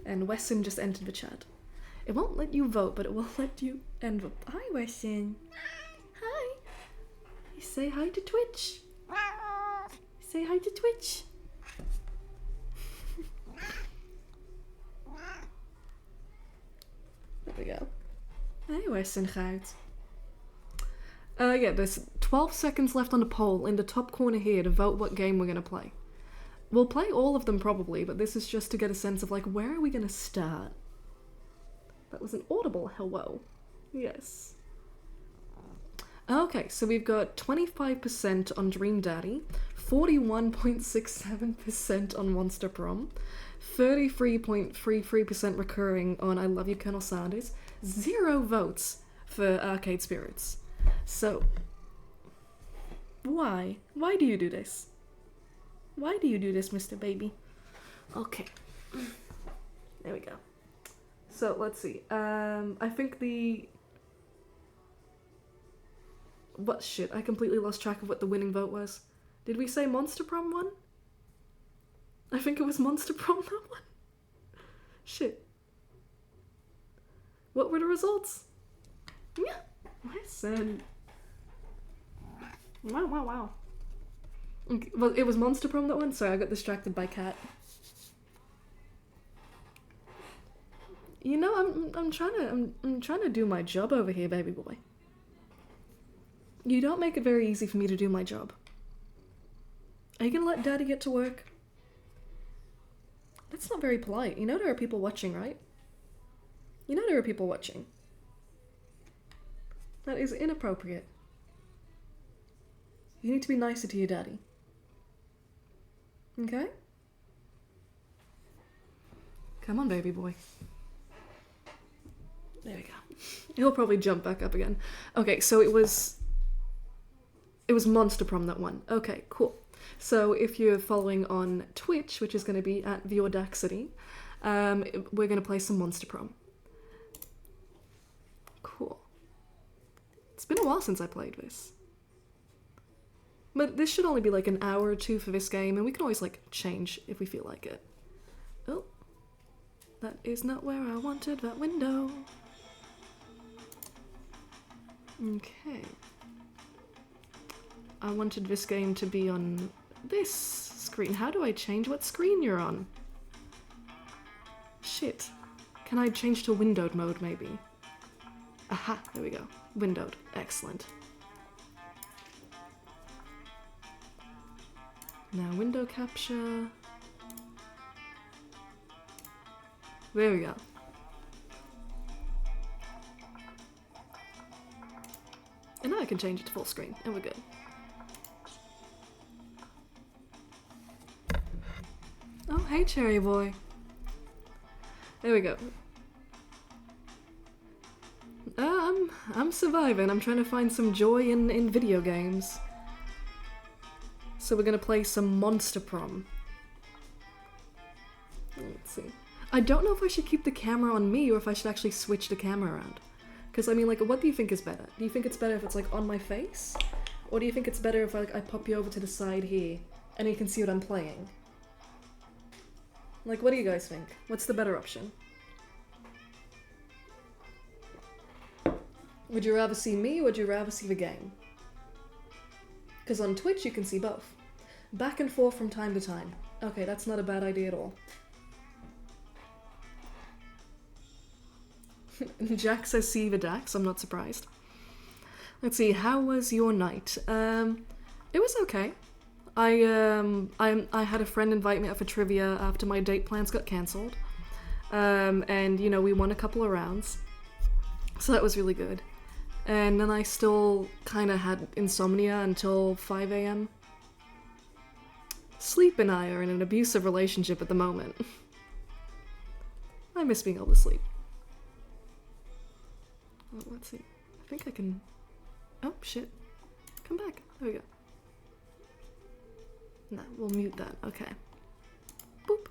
And Wesson just entered the chat. It won't let you vote, but it will let you end vote. Hi, Wesson. Hi. You say hi to Twitch. Say hi to Twitch. There we go. Hey, Wesson gaat. Yeah, there's 12 seconds left on the poll in the top corner here to vote what game we're gonna play. We'll play all of them probably, but this is just to get a sense of, like, where are we gonna start? That was an audible hello. Yes. Okay, so we've got 25% on Dream Daddy, 41.67% on Monster Prom, 33.33% recurring on I Love You, Colonel Sanders, 0 votes for Arcade Spirits. So, why? Why do you do this? Why do you do this, Mr. Baby? Okay. There we go. So, let's see. I think the... What shit? I completely lost track of what the winning vote was. Did we say Monster Prom won? I think it was Monster Prom that won. Shit. What were the results? Yeah. Listen. Wow. Okay, well, it was Monster Prom that won? Sorry, I got distracted by Cat. You know, I'm trying to do my job over here, baby boy. You don't make it very easy for me to do my job. Are you gonna let Daddy get to work? That's not very polite. You know there are people watching, right? You know there are people watching. That is inappropriate. You need to be nicer to your daddy. Okay? Come on, baby boy. There we go. He'll probably jump back up again. Okay, so it was Monster Prom that won. Okay, cool. So if you're following on Twitch, which is going to be at The Audacity, we're going to play some Monster Prom. Cool. It's been a while since I played this. But this should only be like an hour or two for this game, and we can always like change if we feel like it. Oh. That is not where I wanted that window. Okay. I wanted this game to be on this screen. How do I change what screen you're on? Shit. Can I change to windowed mode, maybe? Aha, there we go. Windowed. Excellent. Now window capture. There we go. And now I can change it to full screen, and we're good. Oh, hey, Cherry Boy. There we go. I'm surviving. I'm trying to find some joy in video games. So we're gonna play some Monster Prom. Let's see. I don't know if I should keep the camera on me or if I should actually switch the camera around. Because, I mean, like, what do you think is better? Do you think it's better if it's, like, on my face? Or do you think it's better if, like, I pop you over to the side here and you can see what I'm playing? Like, what do you guys think? What's the better option? Would you rather see me or would you rather see the game? Because on Twitch you can see both. Back and forth from time to time. Okay, that's not a bad idea at all. Jack says see the Dax, I'm not surprised. Let's see, how was your night? It was okay. I had a friend invite me out for trivia after my date plans got cancelled. And, you know, we won a couple of rounds. So that was really good. And then I still kind of had insomnia until 5 a.m. Sleep and I are in an abusive relationship at the moment. I miss being able to sleep. Well, let's see. I think I can... Oh, shit. Come back. There we go. No, we'll mute that. Okay. Boop.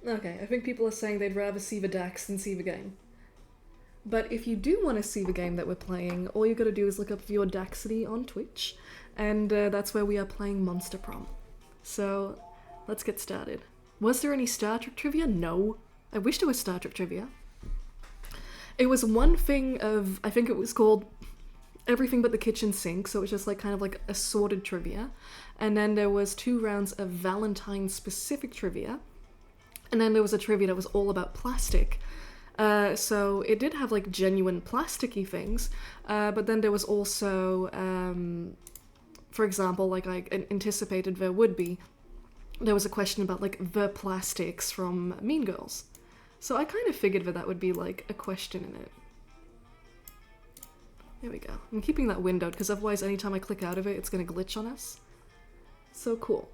Okay, I think people are saying they'd rather see the Dax than see the game. But if you do want to see the game that we're playing, all you gotta do is look up the Audacity on Twitch, and that's where we are playing Monster Prom. So, let's get started. Was there any Star Trek trivia? No. I wish there was Star Trek trivia. It was one thing of, I think it was called Everything But the Kitchen Sink, so it was just like kind of like assorted trivia. And then there was 2 rounds of Valentine-specific trivia. And then there was a trivia that was all about plastic. So it did have like genuine plasticky things, but then there was also, for example, like I anticipated there would be, there was a question about like the plastics from Mean Girls. So I kind of figured that would be like a question in it. There we go. I'm keeping that windowed because otherwise anytime I click out of it, it's going to glitch on us. So cool.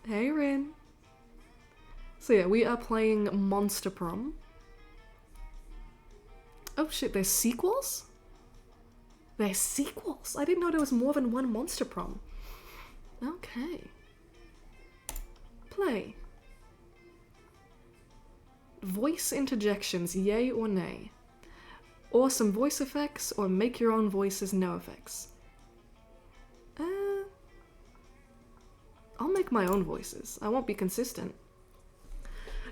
Hey, Rin. So yeah, we are playing Monster Prom. Oh shit, there's sequels? There's sequels? I didn't know there was more than one Monster Prom. Okay. Play. Voice interjections, yay or nay? Or some voice effects, or make your own voices, no effects. I'll make my own voices. I won't be consistent.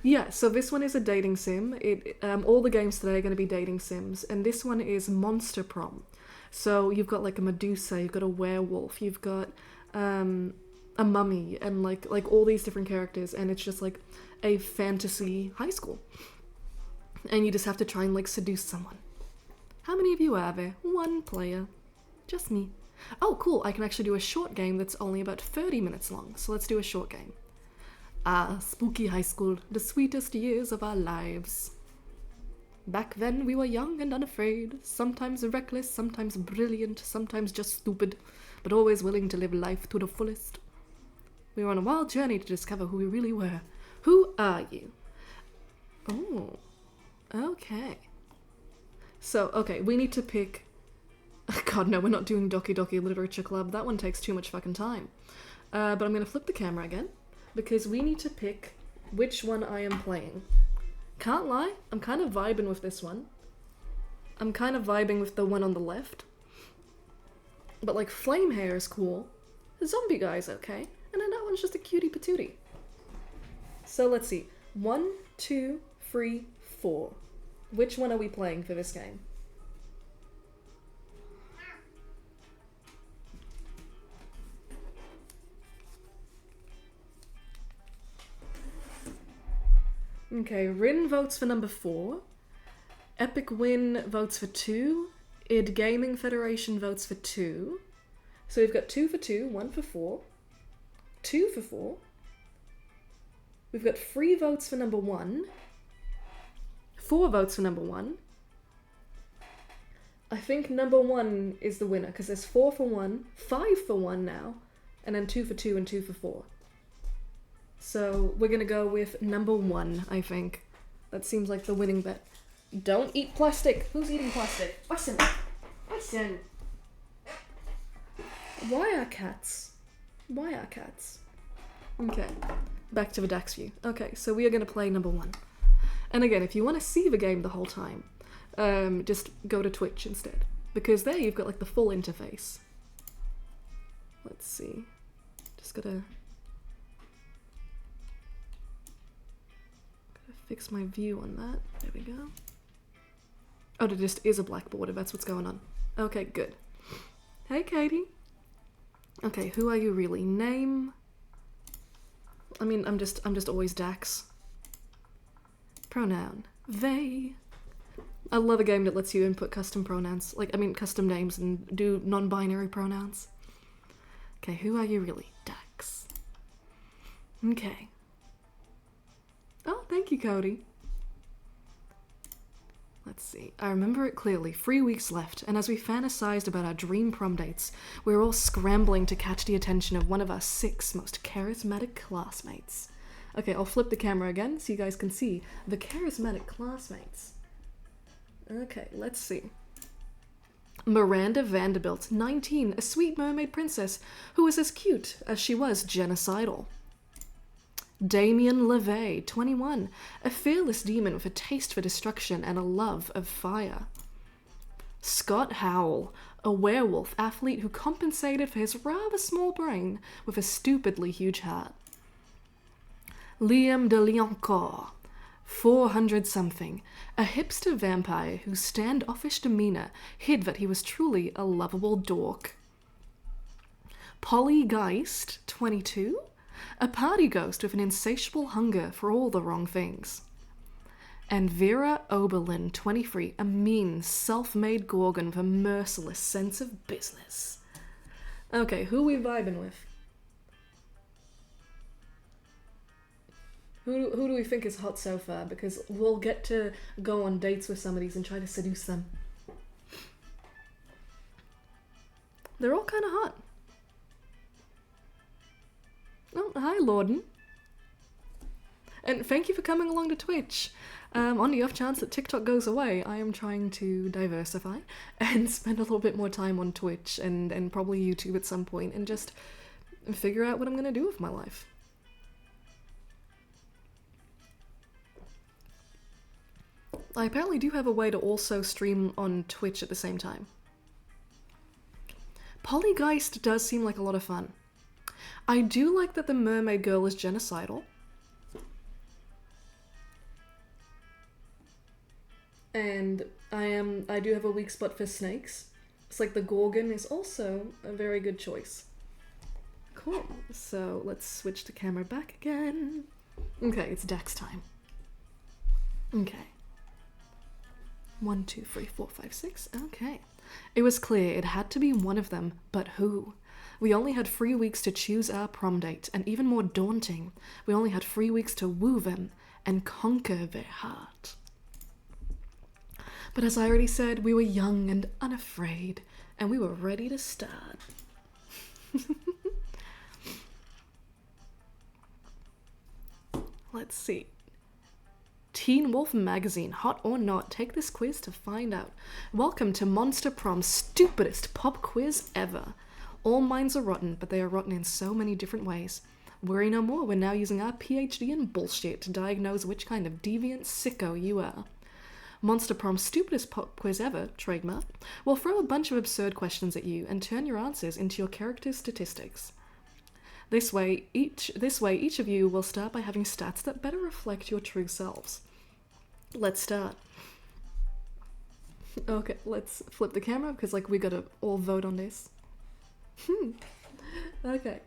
Yeah, so this one is a dating sim. All the games today are going to be dating sims, and this one is Monster Prom. So you've got like a Medusa, you've got a werewolf, you've got a mummy, and like all these different characters, and it's just like a fantasy high school. And you just have to try and like seduce someone. How many of you are there? 1 player. Just me. Oh, cool, I can actually do a short game that's only about 30 minutes long, so let's do a short game. Ah, spooky high school, the sweetest years of our lives. Back then we were young and unafraid, sometimes reckless, sometimes brilliant, sometimes just stupid, but always willing to live life to the fullest. We were on a wild journey to discover who we really were. Who are you? Oh, okay. So, okay, we need to pick... God, no, we're not doing Doki Doki Literature Club. That one takes too much fucking time. But I'm going to flip the camera again, because we need to pick which one I am playing. Can't lie, I'm kind of vibing with this one. I'm kind of vibing with the one on the left. But like, flame hair is cool. The zombie guy's okay. And then that one's just a cutie patootie. So let's see. 1, 2, 3, 4. Which one are we playing for this game? Okay, Rin votes for number 4. Epic Win votes for 2. id Gaming Federation votes for 2. So we've got 2 for 2, 1 for 4. 2 for 4. We've got 3 votes for number 1. 4 votes for number 1. I think number 1 is the winner, because there's 4 for 1, 5 for 1 now, and then 2 for 2 and 2 for 4. So we're gonna go with number 1, I think. That seems like the winning bet. Don't eat plastic. Who's eating plastic? Listen. Listen. Why are cats? Why are cats? Okay. Back to the DAX view. Okay, so we are gonna play number 1. And again, if you want to see the game the whole time, just go to Twitch instead. Because there you've got like the full interface. Let's see. Just gotta fix my view on that. There we go. Oh, there just is a black border. That's what's going on. Okay, good. Hey, Katie. Okay, who are you really? Name. I mean, I'm just always Dax. Pronoun. They. I love a game that lets you input custom pronouns. Custom names and do non-binary pronouns. Okay, who are you really? Dax. Okay. Oh, thank you, Cody. Let's see. I remember it clearly. 3 weeks left, and as we fantasized about our dream prom dates, we were all scrambling to catch the attention of one of our 6 most charismatic classmates. Okay, I'll flip the camera again so you guys can see the charismatic classmates. Okay, let's see. Miranda Vanderbilt, 19, a sweet mermaid princess who was as cute as she was genocidal. Damien LeVay, 21, a fearless demon with a taste for destruction and a love of fire. Scott Howell, a werewolf athlete who compensated for his rather small brain with a stupidly huge heart. Liam de Lioncourt, 400-something, a hipster vampire whose standoffish demeanour hid that he was truly a lovable dork. Polly Geist, 22, a party ghost with an insatiable hunger for all the wrong things. And Vera Oberlin, 23, a mean, self-made gorgon with a merciless sense of business. Okay, who we vibing with? Who do we think is hot so far? Because we'll get to go on dates with some of these and try to seduce them. They're all kind of hot. Oh, hi, Lorden. And thank you for coming along to Twitch. On the off chance that TikTok goes away, I am trying to diversify and spend a little bit more time on Twitch and probably YouTube at some point and just figure out what I'm going to do with my life. I apparently do have a way to also stream on Twitch at the same time. Polygeist does seem like a lot of fun. I do like that the mermaid girl is genocidal. And I do have a weak spot for snakes. It's like the Gorgon is also a very good choice. Cool. So let's switch the camera back again. Okay, it's Dex time. Okay. 1, 2, 3, 4, 5, 6. Okay. It was clear it had to be one of them, but who? We only had 3 weeks to choose our prom date, and even more daunting, we only had 3 weeks to woo them and conquer their heart. But as I already said, we were young and unafraid, and we were ready to start. Let's see. Teen Wolf Magazine, hot or not, take this quiz to find out. Welcome to Monster Prom's stupidest pop quiz ever. All minds are rotten, but they are rotten in so many different ways. Worry no more, we're now using our PhD in bullshit to diagnose which kind of deviant sicko you are. Monster Prom's stupidest pop quiz ever, trademark, will throw a bunch of absurd questions at you and turn your answers into your character's statistics. This way, each of you will start by having stats that better reflect your true selves. Let's start. Okay, let's flip the camera because we gotta all vote on this. Okay.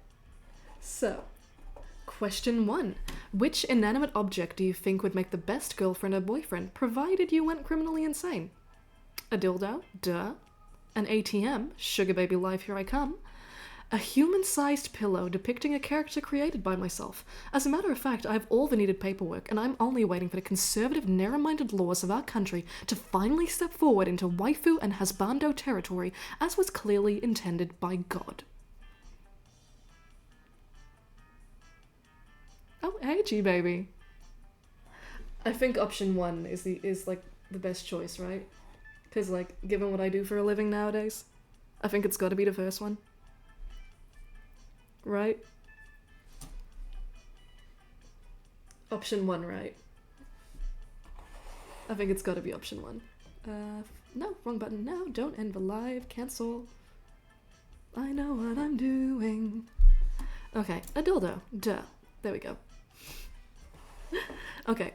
So, question 1. Which inanimate object do you think would make the best girlfriend or boyfriend, provided you went criminally insane? A dildo? Duh. An ATM? Sugar baby life, here I come. A human-sized pillow depicting a character created by myself. As a matter of fact, I have all the needed paperwork, and I'm only waiting for the conservative, narrow-minded laws of our country to finally step forward into waifu and husbando territory, as was clearly intended by God. Oh, hey, G-baby. I think option 1 is the best choice, right? Because, given what I do for a living nowadays, I think it's got to be the first one. Right? Option 1, right? I think it's got to be option 1. No, wrong button. No, don't end the live. Cancel. I know what I'm doing. Okay, a dildo. Duh. There we go. Okay,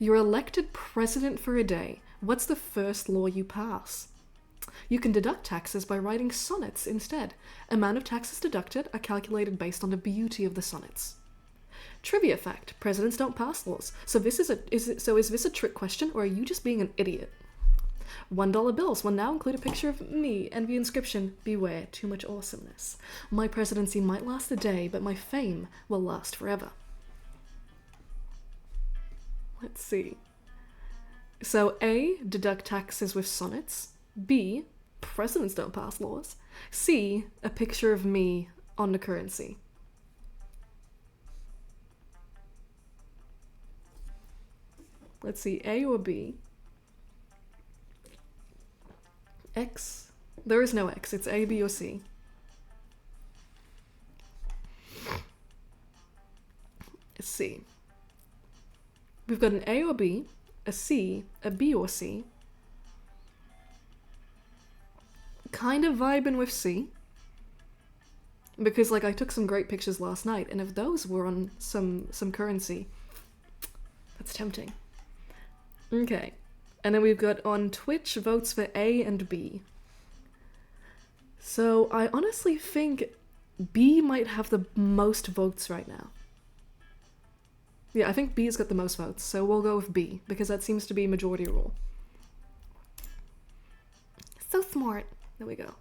you're elected president for a day. What's the first law you pass? You can deduct taxes by writing sonnets instead. Amount of taxes deducted are calculated based on the beauty of the sonnets. Trivia fact: presidents don't pass laws. So is this a trick question, or are you just being an idiot? $1 bills will now include a picture of me and the inscription, "Beware too much awesomeness." My presidency might last a day, but my fame will last forever. Let's see. So A, deduct taxes with sonnets. B, presidents don't pass laws. C, a picture of me on the currency. Let's see, A or B. X. There is no X, it's A, B, or C. It's C. We've got an A or B, a C, a B or C. kind of vibing with C. Because, like, I took some great pictures last night, and if those were on some currency, that's tempting. Okay. And then we've got on Twitch votes for A and B. So I honestly think B might have the most votes right now. Yeah, I think B's got the most votes, so we'll go with B, because that seems to be majority rule. So smart. There we go.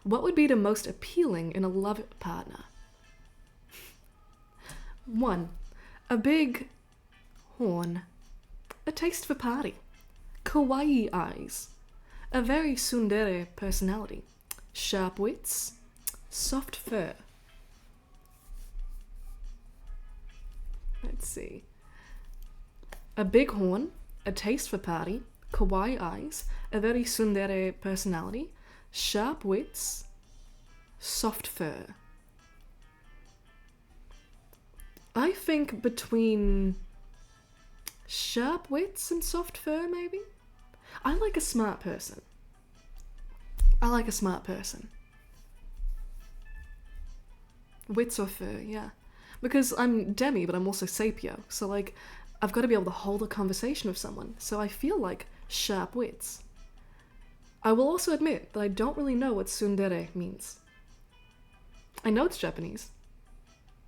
What would be the most appealing in a love partner? 1. A big horn. A taste for party. Kawaii eyes. A very tsundere personality. Sharp wits. Soft fur. Let's see. A big horn. A taste for party. Kawaii eyes. A very tsundere personality. Sharp wits, soft fur. I think between sharp wits and soft fur, maybe? I like a smart person. Wits or fur, yeah. Because I'm Demi, but I'm also Sapio, so like, I've got to be able to hold a conversation with someone, so I feel like sharp wits. I will also admit that I don't really know what tsundere means. I know it's Japanese.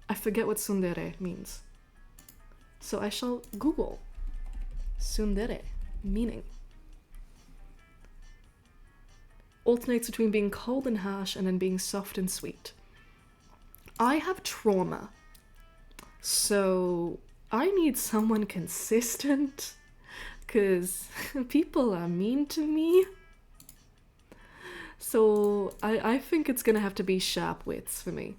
I forget what tsundere means. So I shall Google tsundere meaning. Alternates between being cold and harsh and then being soft and sweet. I have trauma, so I need someone consistent, because people are mean to me. So I think it's gonna have to be sharp wits for me.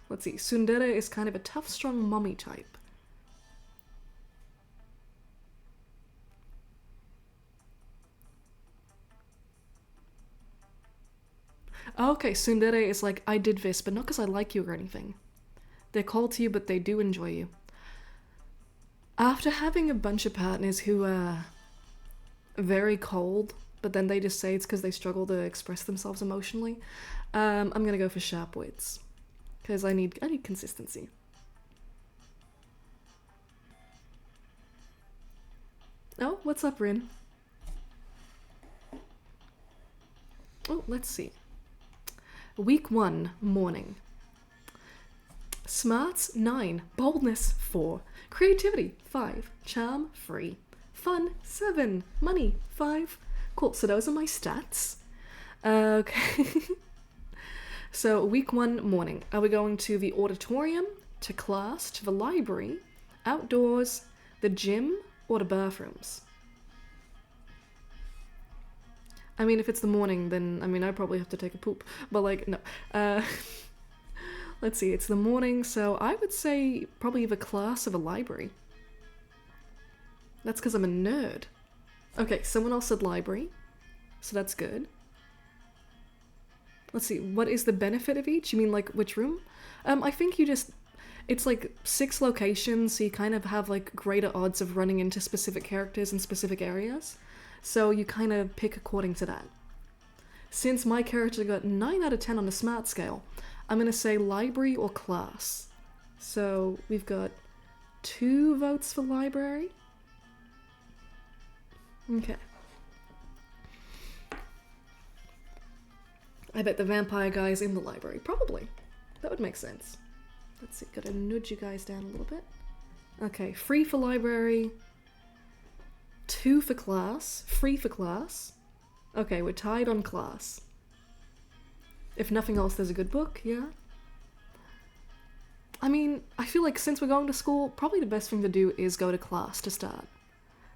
Let's see, tsundere is kind of a tough, strong mommy type. Okay, tsundere is like, I did this, but not because I like you or anything. They're cold to you, but they do enjoy you. After having a bunch of partners who are very cold, but then they just say it's because they struggle to express themselves emotionally, I'm gonna go for sharp wits. Because I need consistency. Oh, what's up, Rin? Oh, let's see. Week 1, morning. Smarts, 9. Boldness, 4. Creativity, 5. Charm, 3. Fun, 7. Money, 5. Cool, so those are my stats. Okay. So, week 1, morning. Are we going to the auditorium, to class, to the library, outdoors, the gym, or the bathrooms? I mean, if it's the morning, then, I mean, I probably have to take a poop. But, like, no. Let's see, it's the morning, so I would say probably the class or the library. That's because I'm a nerd. Okay, someone else said library, so that's good. Let's see, what is the benefit of each? You mean, like, which room? I think it's like 6 locations, so you kind of have, like, greater odds of running into specific characters in specific areas. So you kind of pick according to that. Since my character got 9 out of 10 on the smart scale, I'm going to say library or class. So we've got 2 votes for library. Okay. I bet the vampire guy's in the library. Probably. That would make sense. Let's see, gotta nudge you guys down a little bit. Okay, 3 for library. 2 for class. 3 for class. Okay, we're tied on class. If nothing else, there's a good book, yeah? I mean, I feel like since we're going to school, probably the best thing to do is go to class to start.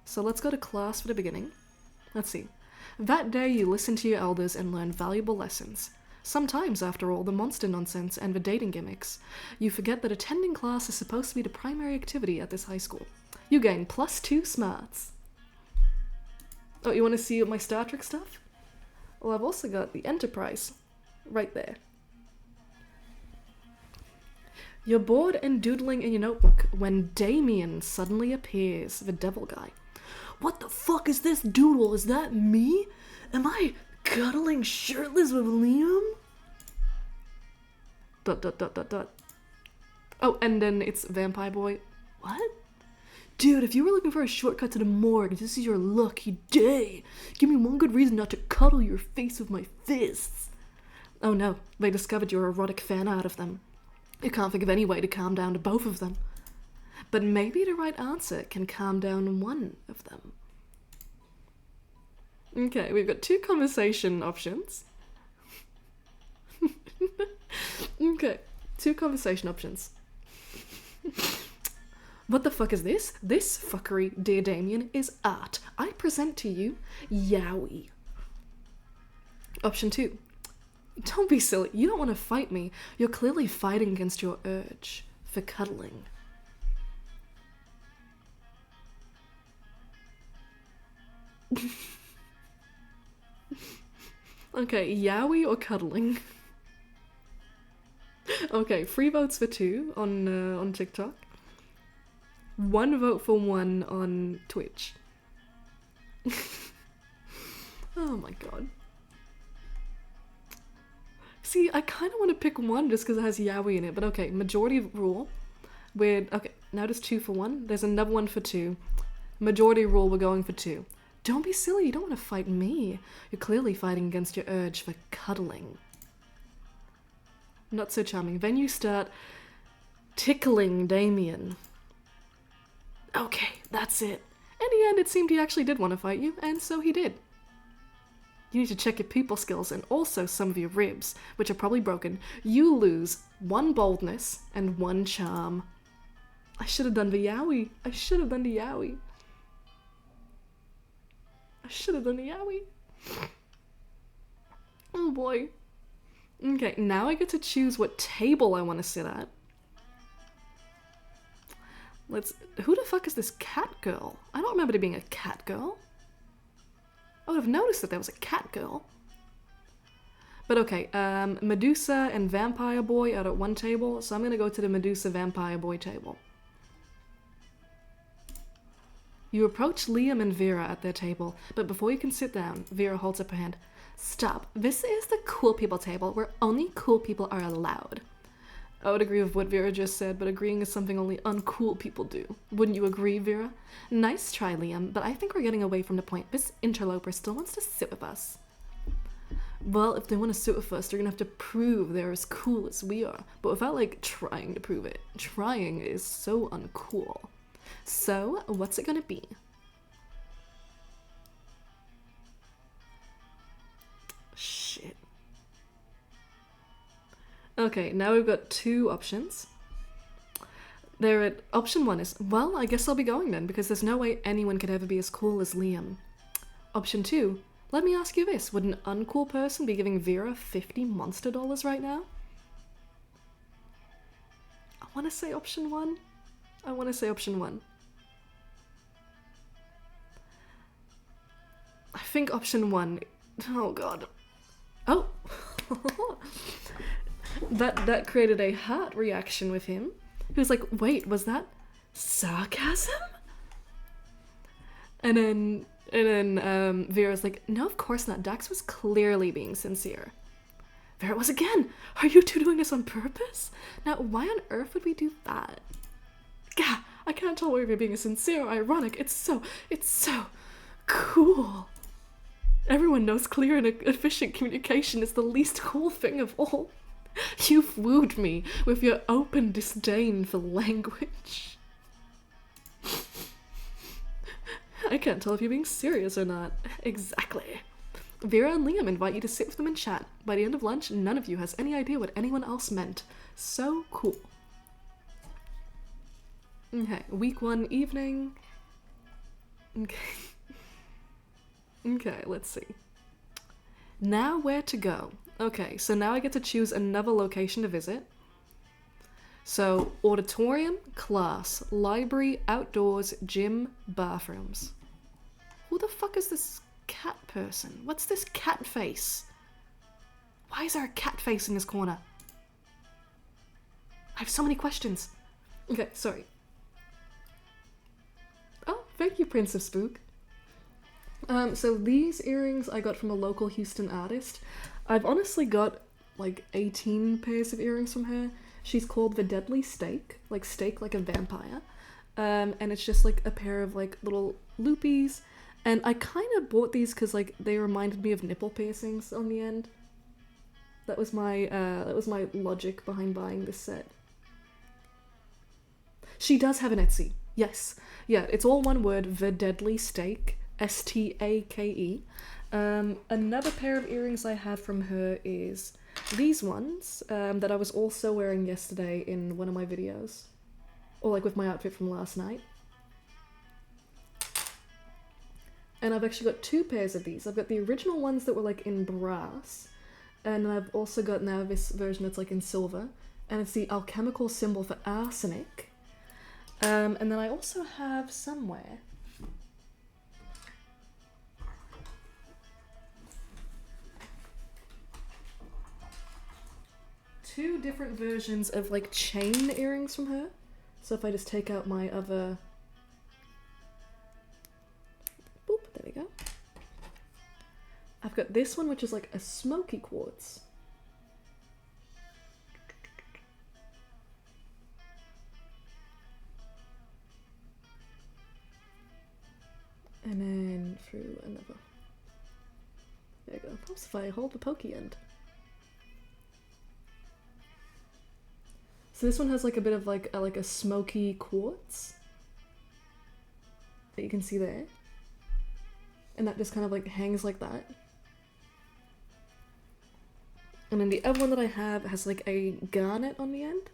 So let's go to class for the beginning. Let's see. That day you listen to your elders and learn valuable lessons. Sometimes, after all the monster nonsense and the dating gimmicks, you forget that attending class is supposed to be the primary activity at this high school. You gain +2 smarts. Oh, you want to see my Star Trek stuff? Well, I've also got the Enterprise. Right there. You're bored and doodling in your notebook when Damien suddenly appears, the devil guy. What the fuck is this doodle? Is that me? Am I cuddling shirtless with Liam? ... Oh, and then it's Vampire Boy. What? Dude, if you were looking for a shortcut to the morgue, this is your lucky day. Give me one good reason not to cuddle your face with my fists. Oh no, they discovered your erotic fan art of them. You can't think of any way to calm down to both of them. But maybe the right answer can calm down one of them. Okay, we've got 2 conversation options. Okay, 2 conversation options. What the fuck is this? This fuckery, dear Damien, is art. I present to you, Yowie. Option 2. Don't be silly. You don't want to fight me. You're clearly fighting against your urge for cuddling. Okay, Yowie or cuddling? Okay, 3 votes for 2 on TikTok. 1 vote for 1 on Twitch. Oh my god. See, I kind of want to pick 1 just because it has Yowie in it, but okay, majority rule. Okay, now there's 2 for 1. There's another 1 for 2. Majority rule, we're going for 2. Don't be silly, you don't want to fight me. You're clearly fighting against your urge for cuddling. Not so charming. Then you start tickling Damien. Okay, that's it. In the end, it seemed he actually did want to fight you, and so he did. You need to check your people skills and also some of your ribs, which are probably broken. You lose 1 boldness and 1 charm. I should have done the Yowie. I should have done the Yowie. I should have done the Yowie. Oh boy. Okay, now I get to choose what table I want to sit at. Who the fuck is this cat girl? I don't remember there being a cat girl. I would have noticed that there was a cat girl. But okay, Medusa and Vampire Boy are at 1 table, so I'm gonna go to the Medusa Vampire Boy table. You approach Liam and Vera at their table, but before you can sit down, Vera holds up her hand. Stop. This is the cool people table, where only cool people are allowed. I would agree with what Vera just said, but agreeing is something only uncool people do. Wouldn't you agree, Vera? Nice try, Liam, but I think we're getting away from the point. This interloper still wants to sit with us. Well, if they want to sit with us, they're gonna have to prove they're as cool as we are. But without, like, trying to prove it. Trying is so uncool. So, what's it gonna be? Shit. Okay, now we've got 2 options. Option 1 is, well, I guess I'll be going then, because there's no way anyone could ever be as cool as Liam. Option 2, let me ask you this, would an uncool person be giving Vera 50 monster dollars right now? I want to say option 1. I want to say option 1. I think option 1. Oh god. Oh! That created a heart reaction with him. He was like, wait, was that sarcasm? And then Vera's like, no, of course not. Dax was clearly being sincere. Vera was again. Are you two doing this on purpose? Now, why on earth would we do that? Gah, I can't tell whether you're being sincere or ironic. It's so cool. Everyone knows clear and efficient communication is the least cool thing of all. You've wooed me with your open disdain for language. I can't tell if you're being serious or not. Exactly. Vera and Liam invite you to sit with them and chat. By the end of lunch, none of you has any idea what anyone else meant. So cool. Okay, week 1 evening. Okay. Okay, let's see. Now where to go? Okay, so now I get to choose another location to visit. So, auditorium, class, library, outdoors, gym, bathrooms. Who the fuck is this cat person? What's this cat face? Why is there a cat face in this corner? I have so many questions. Okay, sorry. Oh, thank you, Prince of Spook. So these earrings I got from a local Houston artist. I've honestly got like 18 pairs of earrings from her. She's called the Deadly Steak, like steak like a vampire. And it's just like a pair of like little loopies. And I kind of bought these because like they reminded me of nipple piercings on the end. That was my logic behind buying this set. She does have an Etsy. Yes. Yeah, it's all one word, The Deadly Steak, Stake. Another pair of earrings I had from her is these ones, that I was also wearing yesterday in one of my videos. Or like with my outfit from last night. And I've actually got two pairs of these. I've got the original ones that were like in brass, and I've also got now this version that's like in silver, and it's the alchemical symbol for arsenic. And then I also have somewhere two different versions of like chain earrings from her. So if I just take out my other... Boop, there we go. I've got this one, which is like a smoky quartz. And then through another. There you go. Helps if I hold the pokey end. So this one has like a bit of like a smoky quartz that you can see there. And that just kind of like hangs like that. And then the other one that I have has like a garnet on the end.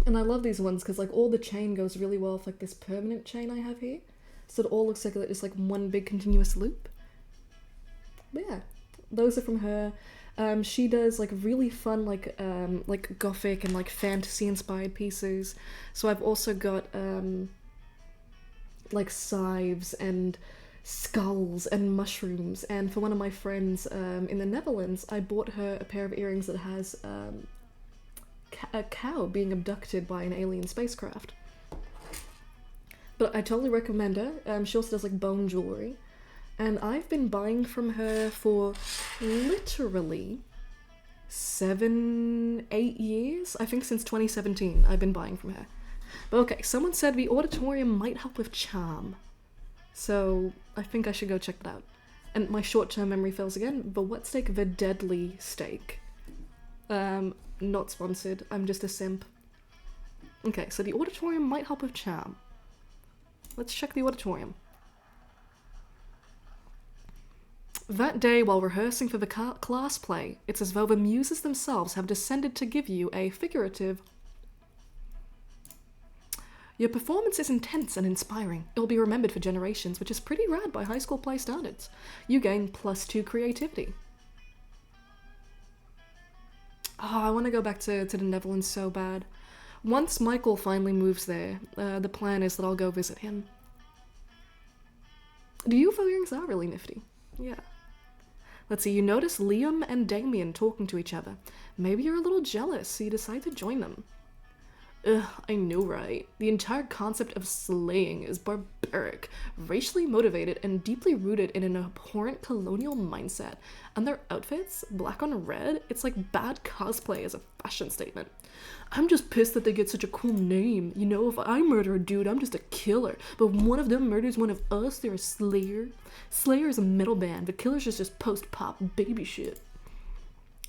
And I love these ones because like all the chain goes really well with like this permanent chain I have here. So it all looks like it's like one big continuous loop. But yeah, those are from her. She does like really fun like gothic and like fantasy inspired pieces. So I've also got like scythes and skulls and mushrooms. And for one of my friends in the Netherlands, I bought her a pair of earrings that has a cow being abducted by an alien spacecraft. But I totally recommend her. She also does like bone jewelry. And I've been buying from her for literally 7-8 years. I think since 2017 I've been buying from her. But okay, someone said the auditorium might help with charm. So I think I should go check that out. And my short-term memory fails again. But what steak? The Deadly Steak. Not sponsored. I'm just a simp. Okay, so the auditorium might help with charm. Let's check the auditorium. That day, while rehearsing for the class play, it's as though the muses themselves have descended to give you a figurative... Your performance is intense and inspiring. It'll be remembered for generations, which is pretty rad by high school play standards. You gain +2 creativity. Oh, I want to go back to the Netherlands so bad. Once Michael finally moves there, the plan is that I'll go visit him. The UFO earrings are really nifty. Yeah. Let's see, you notice Liam and Damien talking to each other. Maybe you're a little jealous, so you decide to join them. Ugh, I know, right? The entire concept of slaying is barbaric, racially motivated, and deeply rooted in an abhorrent colonial mindset. And their outfits, black on red, it's like bad cosplay as a fashion statement. I'm just pissed that they get such a cool name. You know, if I murder a dude, I'm just a killer. But one of them murders one of us, they're a slayer. Slayer is a metal band, but Killers is just post-pop baby shit.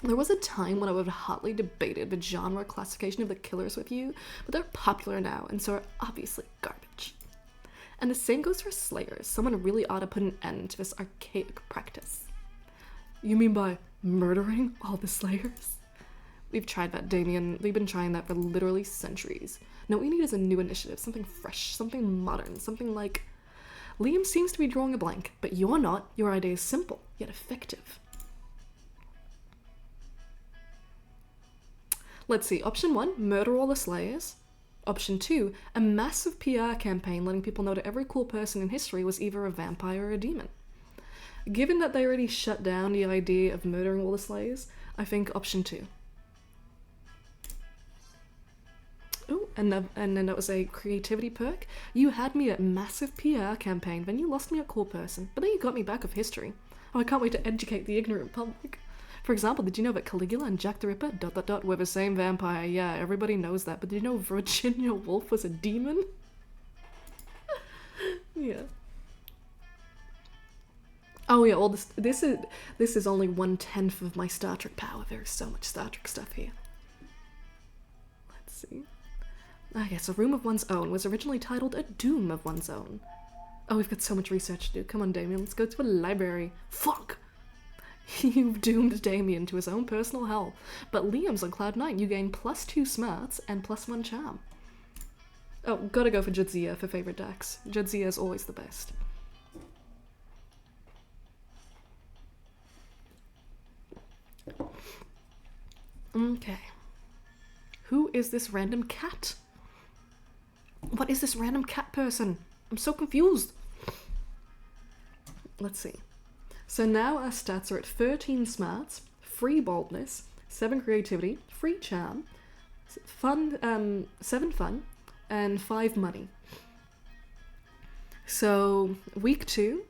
There was a time when I would have hotly debated the genre classification of the Killers with you, but they're popular now, and so are obviously garbage. And the same goes for Slayers. Someone really ought to put an end to this archaic practice. You mean by murdering all the Slayers? We've tried that, Damien. We've been trying that for literally centuries. Now what we need is a new initiative, something fresh, something modern, something like... Liam seems to be drawing a blank, but you're not. Your idea is simple, yet effective. Let's see, option 1, murder all the Slayers. Option 2, a massive PR campaign letting people know that every cool person in history was either a vampire or a demon. Given that they already shut down the idea of murdering all the slaves, I think option 2. Oh, and then that was a creativity perk. You had me at massive PR campaign, then you lost me at core person, but then you got me back of history. Oh, I can't wait to educate the ignorant public. For example, did you know that Caligula and Jack the Ripper, ... were the same vampire? Yeah, everybody knows that, but did you know Virginia Woolf was a demon? Yeah. Oh yeah, all this is only 1/10 of my Star Trek power. There is so much Star Trek stuff here. Let's see. Ah yes, A Room of One's Own was originally titled A Doom of One's Own. Oh, we've got so much research to do. Come on, Damien, let's go to a library. Fuck! You've doomed Damien to his own personal hell. But Liam's on Cloud 9. You gain +2 smarts and +1 charm. Oh, gotta go for Jadzia for favorite Dax. Jadzia is always the best. Okay. Who is this random cat? What is this random cat person? I'm so confused. Let's see. So now our stats are at 13 smarts, 3 boldness, 7 creativity, 3 charm, 7 fun, and 5 money. So week 2,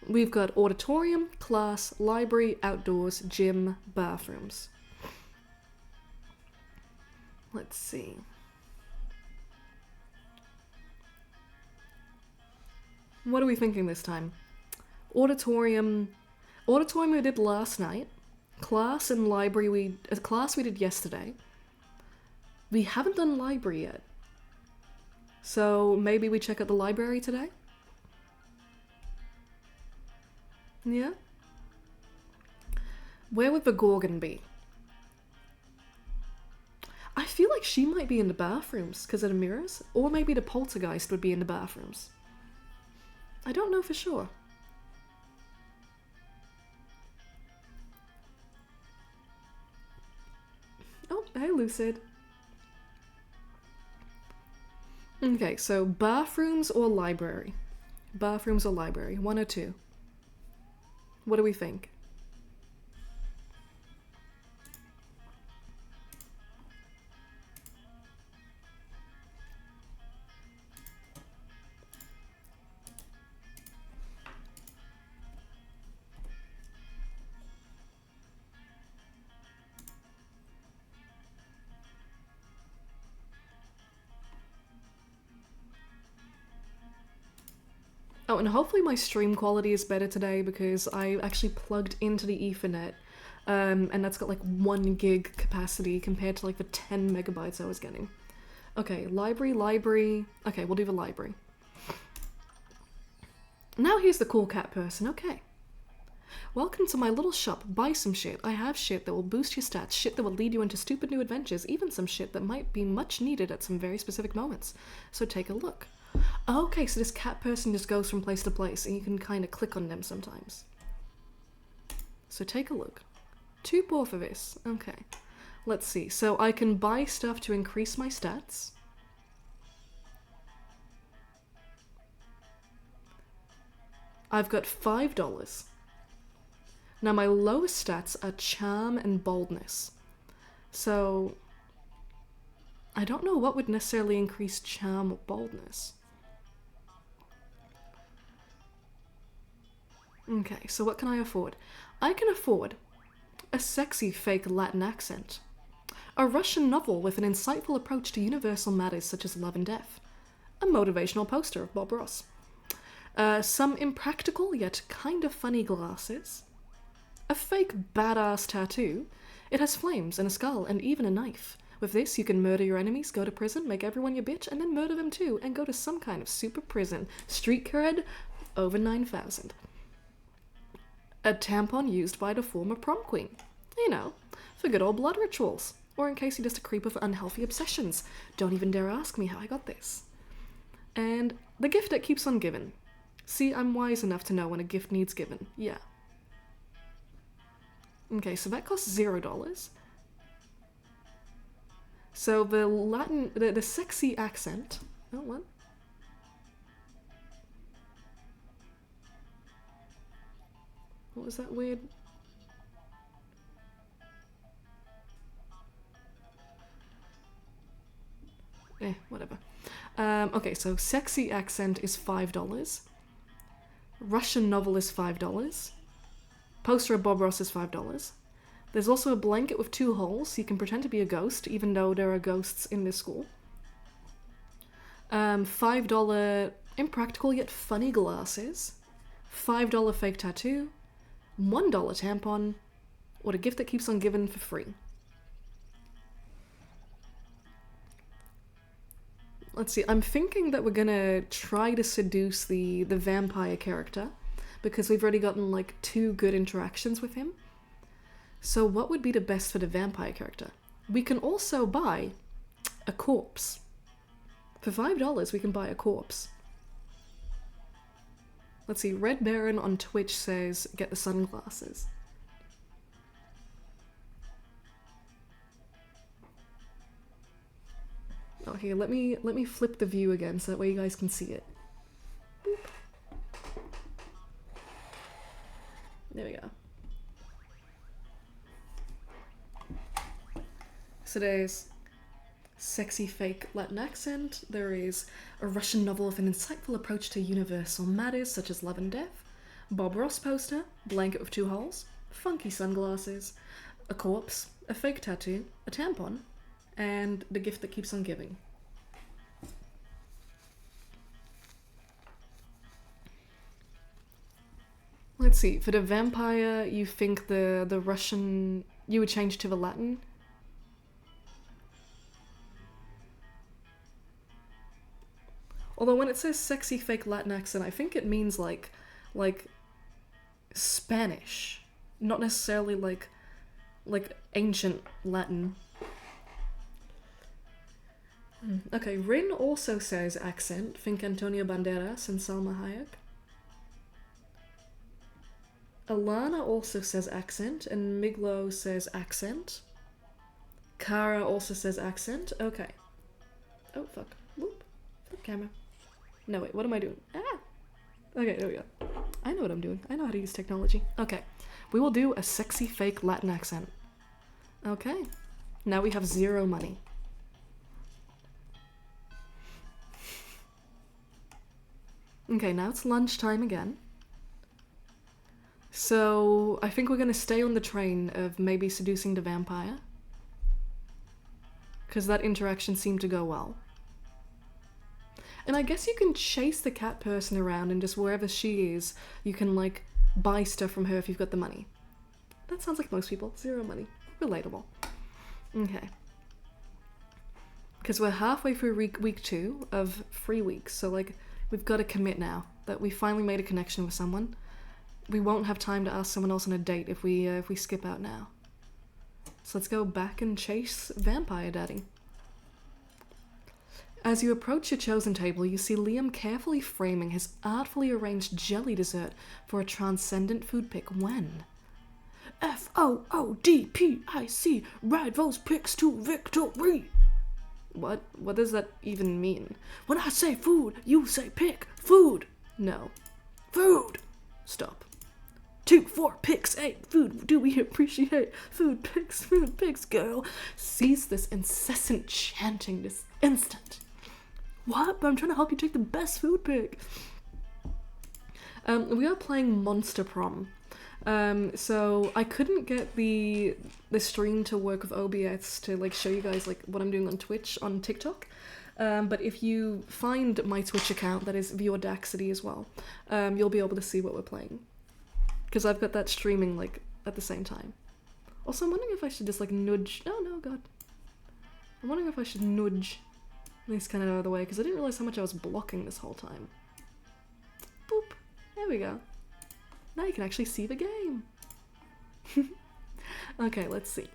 we've got auditorium, class, library, outdoors, gym, bathrooms. Let's see. What are we thinking this time? Auditorium we did last night. Class and library class we did yesterday. We haven't done library yet. So maybe we check out the library today? Yeah? Where would the Gorgon be? I feel like she might be in the bathrooms because of the mirrors, or maybe the poltergeist would be in the bathrooms. I don't know for sure. Oh, hey Lucid. Okay, so bathrooms or library? Bathrooms or library? 1 or 2? What do we think? Oh, and hopefully my stream quality is better today because I actually plugged into the Ethernet, and that's got like 1 gig capacity compared to like the 10 megabytes I was getting. Okay, library. Okay, we'll do the library. Now here's the cool cat person, okay. Welcome to my little shop. Buy some shit. I have shit that will boost your stats, shit that will lead you into stupid new adventures, even some shit that might be much needed at some very specific moments. So take a look. Okay, so this cat person just goes from place to place, and you can kind of click on them sometimes. So take a look. 2 poor for this. Okay. Let's see. So I can buy stuff to increase my stats. I've got $5. Now my lowest stats are charm and boldness. So I don't know what would necessarily increase charm or boldness. Okay, so what can I afford? I can afford a sexy fake Latin accent, a Russian novel with an insightful approach to universal matters such as love and death, a motivational poster of Bob Ross, some impractical yet kind of funny glasses, a fake badass tattoo. It has flames and a skull and even a knife. With this, you can murder your enemies, go to prison, make everyone your bitch, and then murder them too, and go to some kind of super prison. Street cred, over 9,000. A tampon used by the former prom queen. You know, for good old blood rituals. Or in case you're just a creep with unhealthy obsessions. Don't even dare ask me how I got this. And the gift that keeps on giving. See, I'm wise enough to know when a gift needs given. Yeah. Okay, so that costs $0. So the Latin, the sexy accent. Oh, what? What was that weird? Whatever. Okay, so sexy accent is $5. Russian novel is $5. Poster of Bob Ross is $5. There's also a blanket with 2 holes, so you can pretend to be a ghost, even though there are ghosts in this school. $5 impractical yet funny glasses. $5 fake tattoo. $1 tampon. Or a gift that keeps on giving for free. Let's see, I'm thinking that we're gonna try to seduce the vampire character, because we've already gotten like 2 good interactions with him. So what would be the best for the vampire character? We can also buy a corpse. For $5 we can buy a corpse. Let's see, Red Baron on Twitch says get the sunglasses. Oh, here, let me flip the view again so that way you guys can see it. Boop. There we go. So there's sexy fake Latin accent, there is a Russian novel with an insightful approach to universal matters such as love and death, Bob Ross poster, blanket with 2 holes, funky sunglasses, a corpse, a fake tattoo, a tampon, and the gift that keeps on giving. Let's see, for the vampire, you think the Russian, you would change to the Latin? Although when it says sexy fake Latin accent, I think it means like Spanish, not necessarily like ancient Latin. Okay, Rin also says accent. Think Antonio Banderas and Salma Hayek. Alana also says accent, and Miglo says accent. Kara also says accent. Okay. Oh, fuck. Whoop. Flip camera. No, wait, what am I doing? Ah! Okay, there we go. I know what I'm doing. I know how to use technology. Okay. We will do a sexy fake Latin accent. Okay. Now we have 0 money. Okay, now it's lunchtime again. So, I think we're gonna stay on the train of maybe seducing the vampire. Because that interaction seemed to go well. And I guess you can chase the cat person around and just wherever she is, you can, like, buy stuff from her if you've got the money. That sounds like most people. 0 money. Relatable. Okay. Because we're halfway through week 2 of 3 weeks, so, like, we've got to commit now that we finally made a connection with someone. We won't have time to ask someone else on a date if we skip out now. So let's go back and chase Vampire Daddy. As you approach your chosen table, you see Liam carefully framing his artfully arranged jelly dessert for a transcendent food pick when... FOODPIC, ride those picks to victory! What does that even mean? When I say food, you say pick. Food! No. Food! Stop. 2, 4, picks, 8, food, do we appreciate? Food picks, girl. Cease this incessant chanting this instant. What? But I'm trying to help you take the best food pick. We are playing Monster Prom. So I couldn't get the stream to work with OBS to like show you guys like what I'm doing on Twitch on TikTok. But if you find my Twitch account, that is via Audacity as well, you'll be able to see what we're playing. Because I've got that streaming like at the same time. Also, I'm wondering if I should just like nudge. Oh no, God. I'm wondering if I should nudge this kind of out of the way because I didn't realize how much I was blocking this whole time. Boop. There we go. Now you can actually see the game. Okay, let's see.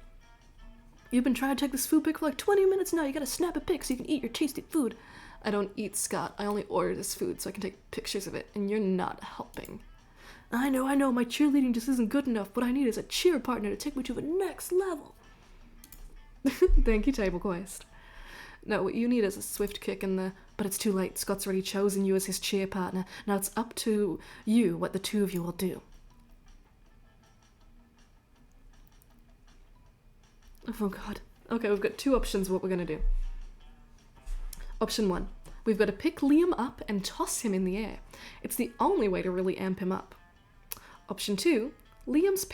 You've been trying to take this food pic for like 20 minutes now. You gotta snap a pic so you can eat your tasty food. I don't eat, Scott. I only order this food so I can take pictures of it, and you're not helping. I know, my cheerleading just isn't good enough. What I need is a cheer partner to take me to the next level. Thank you, Table Quest. No, what you need is a swift kick in the... But it's too late. Scott's already chosen you as his cheer partner. Now it's up to you what the two of you will do. Oh god. Okay, we've got two options of what we're gonna do. Option 1. We've got to pick Liam up and toss him in the air. It's the only way to really amp him up. Option 2. Liam's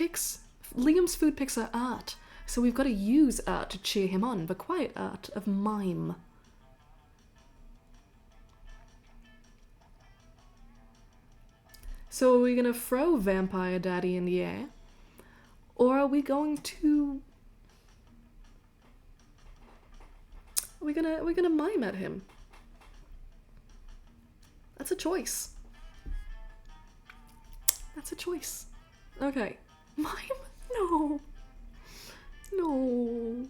food picks are art, so we've got to use art to cheer him on, the quiet art of mime. So are we gonna throw Vampire Daddy in the air? Or are we going to... We're gonna mime at him. That's a choice. That's a choice. Okay. Mime? No. No.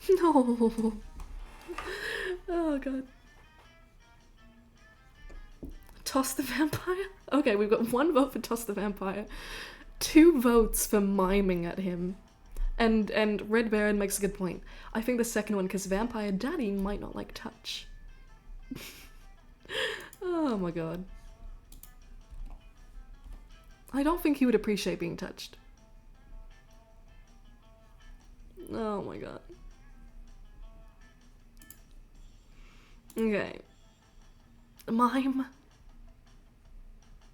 No. Oh god. Toss the vampire? Okay, we've got 1 vote for toss the vampire, 2 votes for miming at him. And Red Baron makes a good point. I think the second one, because Vampire Daddy might not like touch. Oh my god. I don't think he would appreciate being touched. Oh my god. Okay. Mime.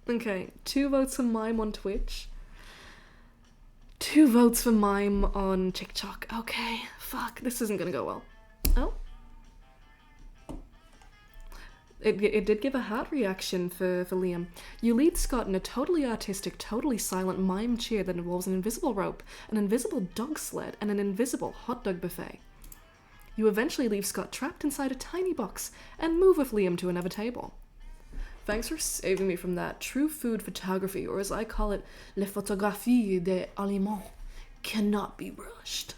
Okay, 2 votes for mime on Twitch. 2 votes for mime on TikTok. Okay, fuck, this isn't gonna go well. Oh. It did give a heart reaction for Liam. You lead Scott in a totally artistic, totally silent mime cheer that involves an invisible rope, an invisible dog sled, and an invisible hot dog buffet. You eventually leave Scott trapped inside a tiny box and move with Liam to another table. Thanks for saving me from that. True food photography, or as I call it, les photographies des aliments, cannot be rushed.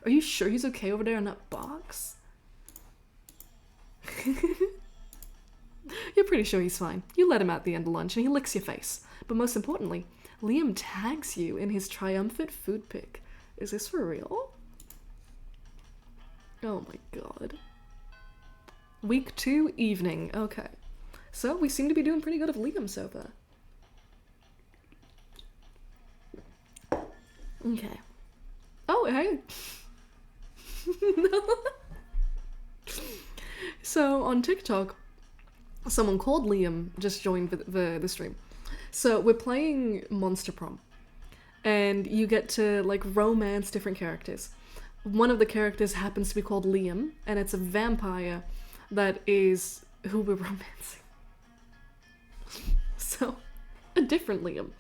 Are you sure he's okay over there in that box? You're pretty sure he's fine. You let him out at the end of lunch and he licks your face. But most importantly, Liam tags you in his triumphant food pic. Is this for real? Oh my god. Week 2, evening. Okay. So, we seem to be doing pretty good with Liam so far. Okay. Oh, hey! No. So, on TikTok, someone called Liam just joined the stream. So, we're playing Monster Prom. And you get to, like, romance different characters. One of the characters happens to be called Liam, and it's a vampire that is who we're romancing. So, a different Liam.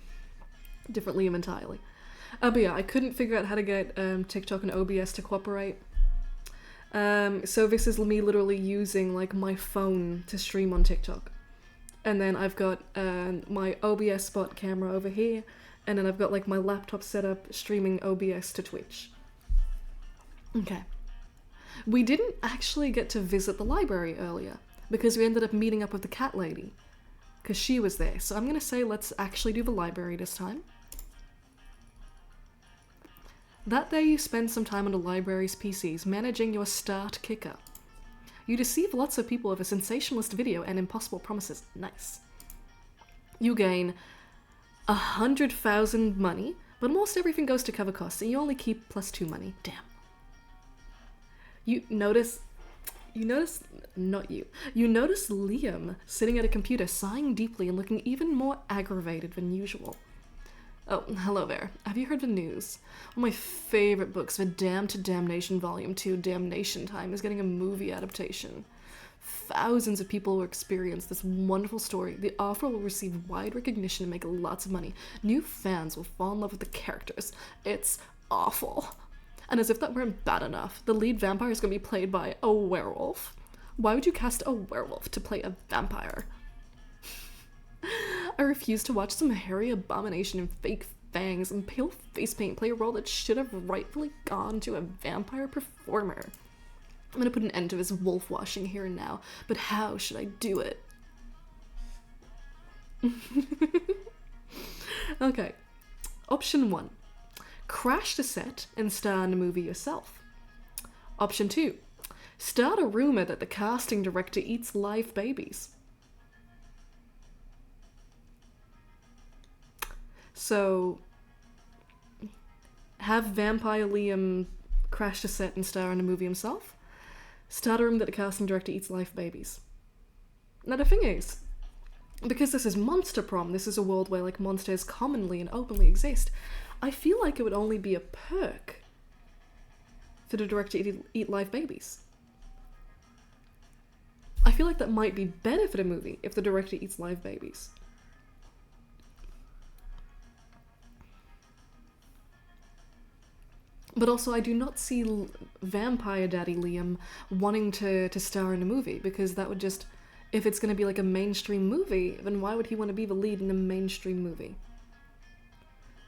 Different Liam entirely. But yeah, I couldn't figure out how to get TikTok and OBS to cooperate. So this is me literally using like my phone to stream on TikTok. And then I've got my OBS spot camera over here, and then I've got like my laptop set up streaming OBS to Twitch. Okay. We didn't actually get to visit the library earlier, because we ended up meeting up with the cat lady. Because she was there. So I'm going to say let's actually do the library this time. That day you spend some time on the library's PCs managing your start kicker. You deceive lots of people with a sensationalist video and impossible promises. Nice. You gain 100,000 money, but almost everything goes to cover costs, and you only keep +2 money. Damn. You notice Liam sitting at a computer, sighing deeply and looking even more aggravated than usual. Oh, hello there. Have you heard the news? One of my favorite books, The Damned to Damnation Volume 2, Damnation Time, is getting a movie adaptation. Thousands of people will experience this wonderful story. The author will receive wide recognition and make lots of money. New fans will fall in love with the characters. It's awful. And as if that weren't bad enough, the lead vampire is going to be played by a werewolf. Why would you cast a werewolf to play a vampire? I refuse to watch some hairy abomination and fake fangs and pale face paint play a role that should have rightfully gone to a vampire performer. I'm going to put an end to this wolf washing here and now, but how should I do it? Okay. Option 1. Crash the set and star in the movie yourself. Option 2. Start a rumor that the casting director eats live babies. So, have Vampire Liam crash the set and star in the movie himself. Start a room that the casting director eats live babies. Now the thing is, because this is monster prom, this is a world where like monsters commonly and openly exist, I feel like it would only be a perk for the director to eat live babies. I feel like that might be better for the movie if the director eats live babies. But also, I do not see Vampire Daddy Liam wanting to star in a movie, because that would just... If it's going to be like a mainstream movie, then why would he want to be the lead in a mainstream movie?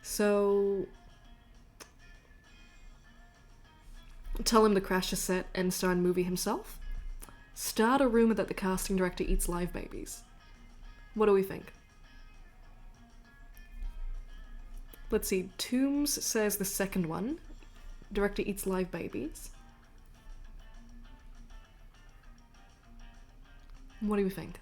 So... Tell him to crash the set and star in a movie himself. Start a rumor that the casting director eats live babies. What do we think? Let's see, Toombs says the second one. Director eats live babies. What do we think?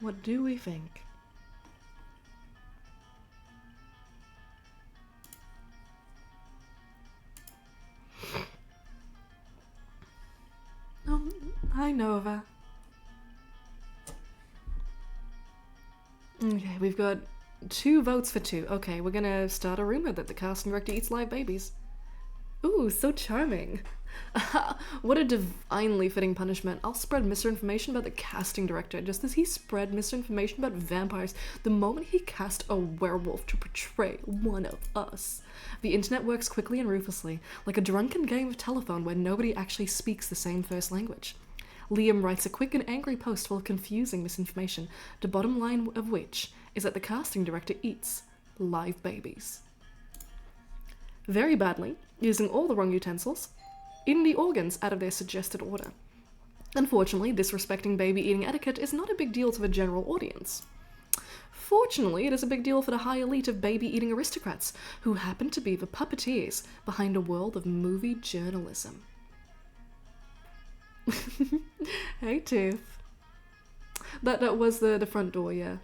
What do we think? Oh, hi Nova. Okay, we've got 2 votes for 2. Okay, we're gonna start a rumor that the casting director eats live babies. Ooh, so charming. What a divinely fitting punishment. I'll spread misinformation about the casting director just as he spread misinformation about vampires the moment he cast a werewolf to portray one of us. The internet works quickly and ruthlessly, like a drunken game of telephone where nobody actually speaks the same first language. Liam writes a quick and angry post full of confusing misinformation, the bottom line of which is that the casting director eats live babies. Very badly, using all the wrong utensils, eating the organs out of their suggested order. Unfortunately, disrespecting baby-eating etiquette is not a big deal to the general audience. Fortunately, it is a big deal for the high elite of baby-eating aristocrats, who happen to be the puppeteers behind a world of movie journalism. Hey, Tiff. That was the front door, yeah.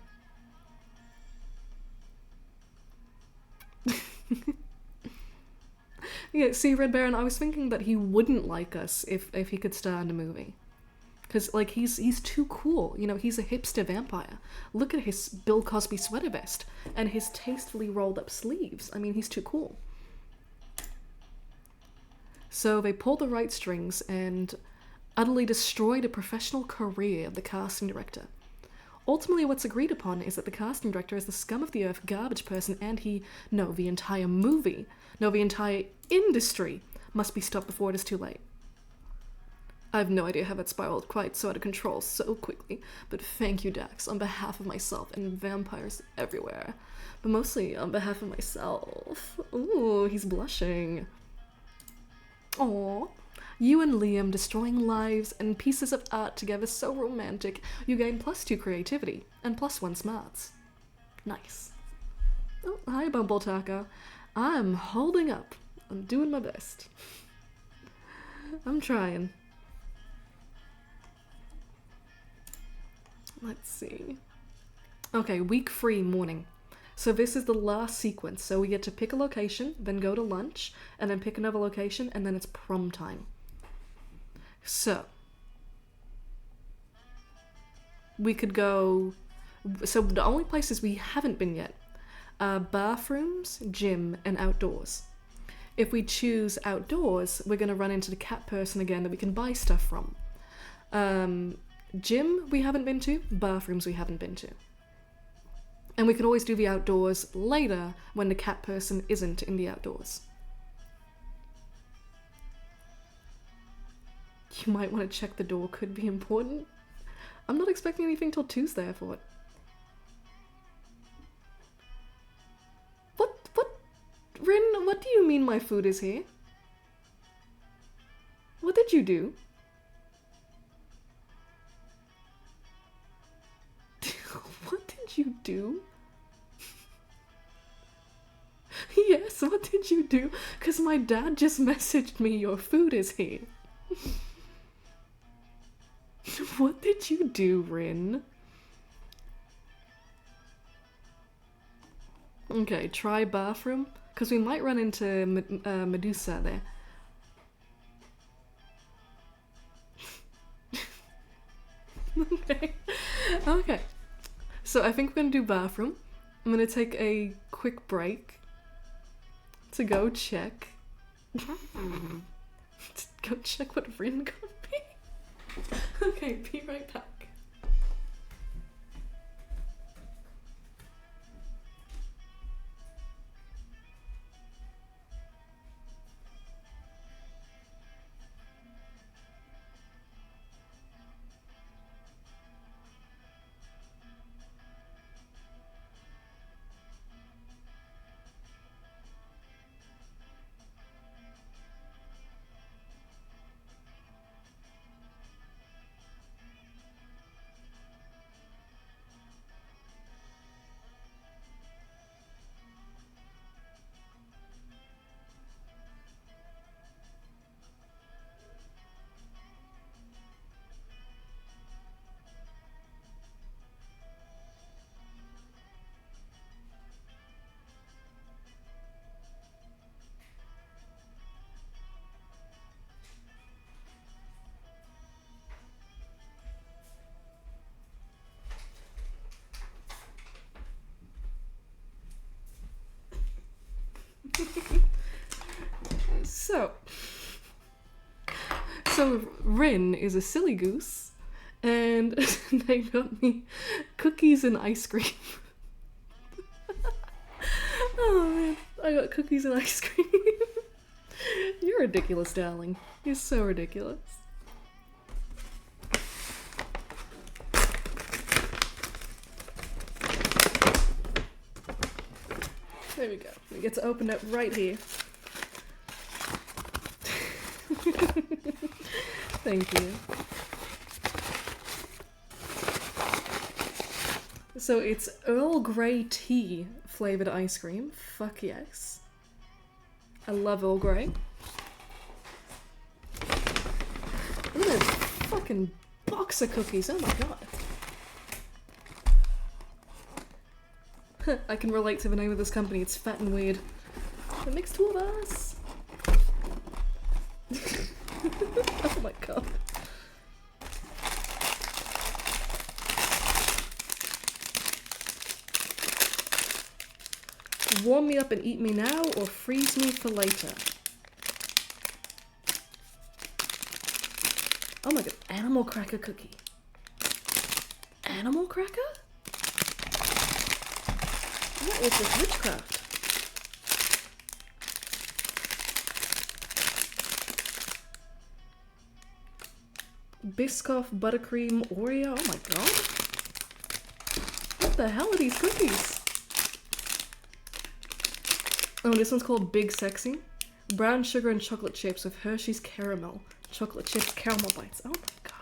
Yeah, see, Red Baron, I was thinking that he wouldn't like us if he could star in a movie. Because, like, he's too cool. You know, he's a hipster vampire. Look at his Bill Cosby sweater vest and his tastefully rolled up sleeves. I mean, he's too cool. So they pulled the right strings and utterly destroyed a professional career of the casting director. Ultimately, what's agreed upon is that the casting director is the scum of the earth garbage person, and the entire movie, the entire industry must be stopped before it is too late. I have no idea how that spiraled quite so out of control so quickly, but thank you, Dax, on behalf of myself and vampires everywhere. But mostly on behalf of myself. Ooh, he's blushing. Aww. You and Liam destroying lives and pieces of art together, so romantic. You gain +2 creativity and +1 smarts. Nice. Oh, hi, Bumble Taco. I'm holding up. I'm doing my best. I'm trying. Let's see. Okay, week 3 morning. So this is the last sequence. So we get to pick a location, then go to lunch, and then pick another location, and then it's prom time. So, we could go... So the only places we haven't been yet are bathrooms, gym, and outdoors. If we choose outdoors, we're going to run into the cat person again that we can buy stuff from. Gym we haven't been to, bathrooms we haven't been to. And we can always do the outdoors later when the cat person isn't in the outdoors. You might want to check the door, could be important. I'm not expecting anything till Tuesday, I thought. What, Rin, what do you mean my food is here? What did you do? What did you do? Yes, what did you do? Because my dad just messaged me your food is here. did you do, Rin? Okay, try bathroom. Because we might run into Medusa there. Okay. Okay. So I think we're gonna do bathroom. I'm gonna take a quick break to go check. Go check what Rin got me. Okay, be right back. So Rin is a silly goose, and they got me cookies and ice cream. Oh man, I got cookies and ice cream. You're ridiculous, darling. You're so ridiculous. There we go. We get to open it right here. Thank you. So it's Earl Grey tea flavored ice cream. Fuck yes. I love Earl Grey. Look at this fucking box of cookies. Oh my god. I can relate to the name of this company. It's fat and weird. It makes two of us. Oh my god. Warm me up and eat me now, or freeze me for later. Oh my god, animal cracker cookie. Animal cracker? What is this witchcraft? Biscoff, buttercream, Oreo. Oh my god. What the hell are these cookies? Oh, this one's called Big Sexy. Brown sugar and chocolate chips with Hershey's caramel. Chocolate chips caramel bites. Oh my god.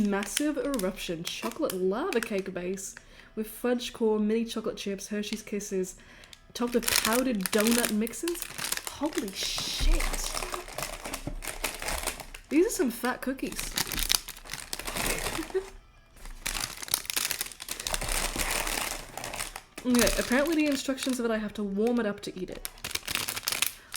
Massive eruption. Chocolate lava cake base with fudge core, mini chocolate chips, Hershey's Kisses, topped with powdered donut mixins. Holy shit. These are some fat cookies. Okay, apparently the instructions are that I have to warm it up to eat it.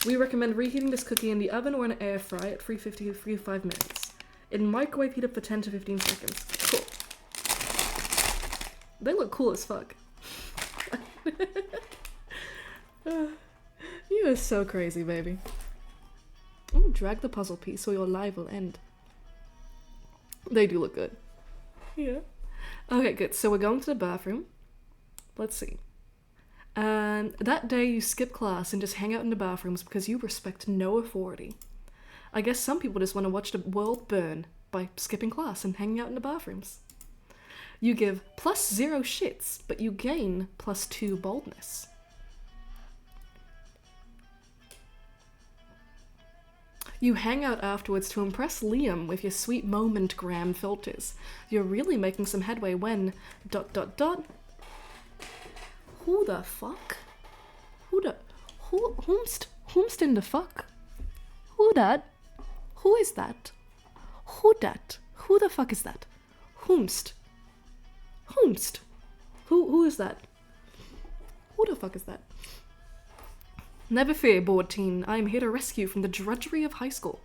We recommend reheating this cookie in the oven or an air fry at 350 to 35 minutes. In microwave heat up for 10 to 15 seconds. Cool. They look cool as fuck. You are so crazy, baby. Ooh, drag the puzzle piece or your life will end. They do look good. Yeah. Okay, good. So we're going to the bathroom. Let's see. That day you skip class and just hang out in the bathrooms because you respect no authority. I guess some people just want to watch the world burn by skipping class and hanging out in the bathrooms. You give +0 shits, but you gain +2 boldness. You hang out afterwards to impress Liam with your sweet moment-gram filters. You're really making some headway when... ... Who the fuck? Whomst in the fuck? Who that? Who is that? Who dat? Who the fuck is that? Whomst? Whomst? Who is that? Who the fuck is that? Never fear, bored teen. I am here to rescue you from the drudgery of high school.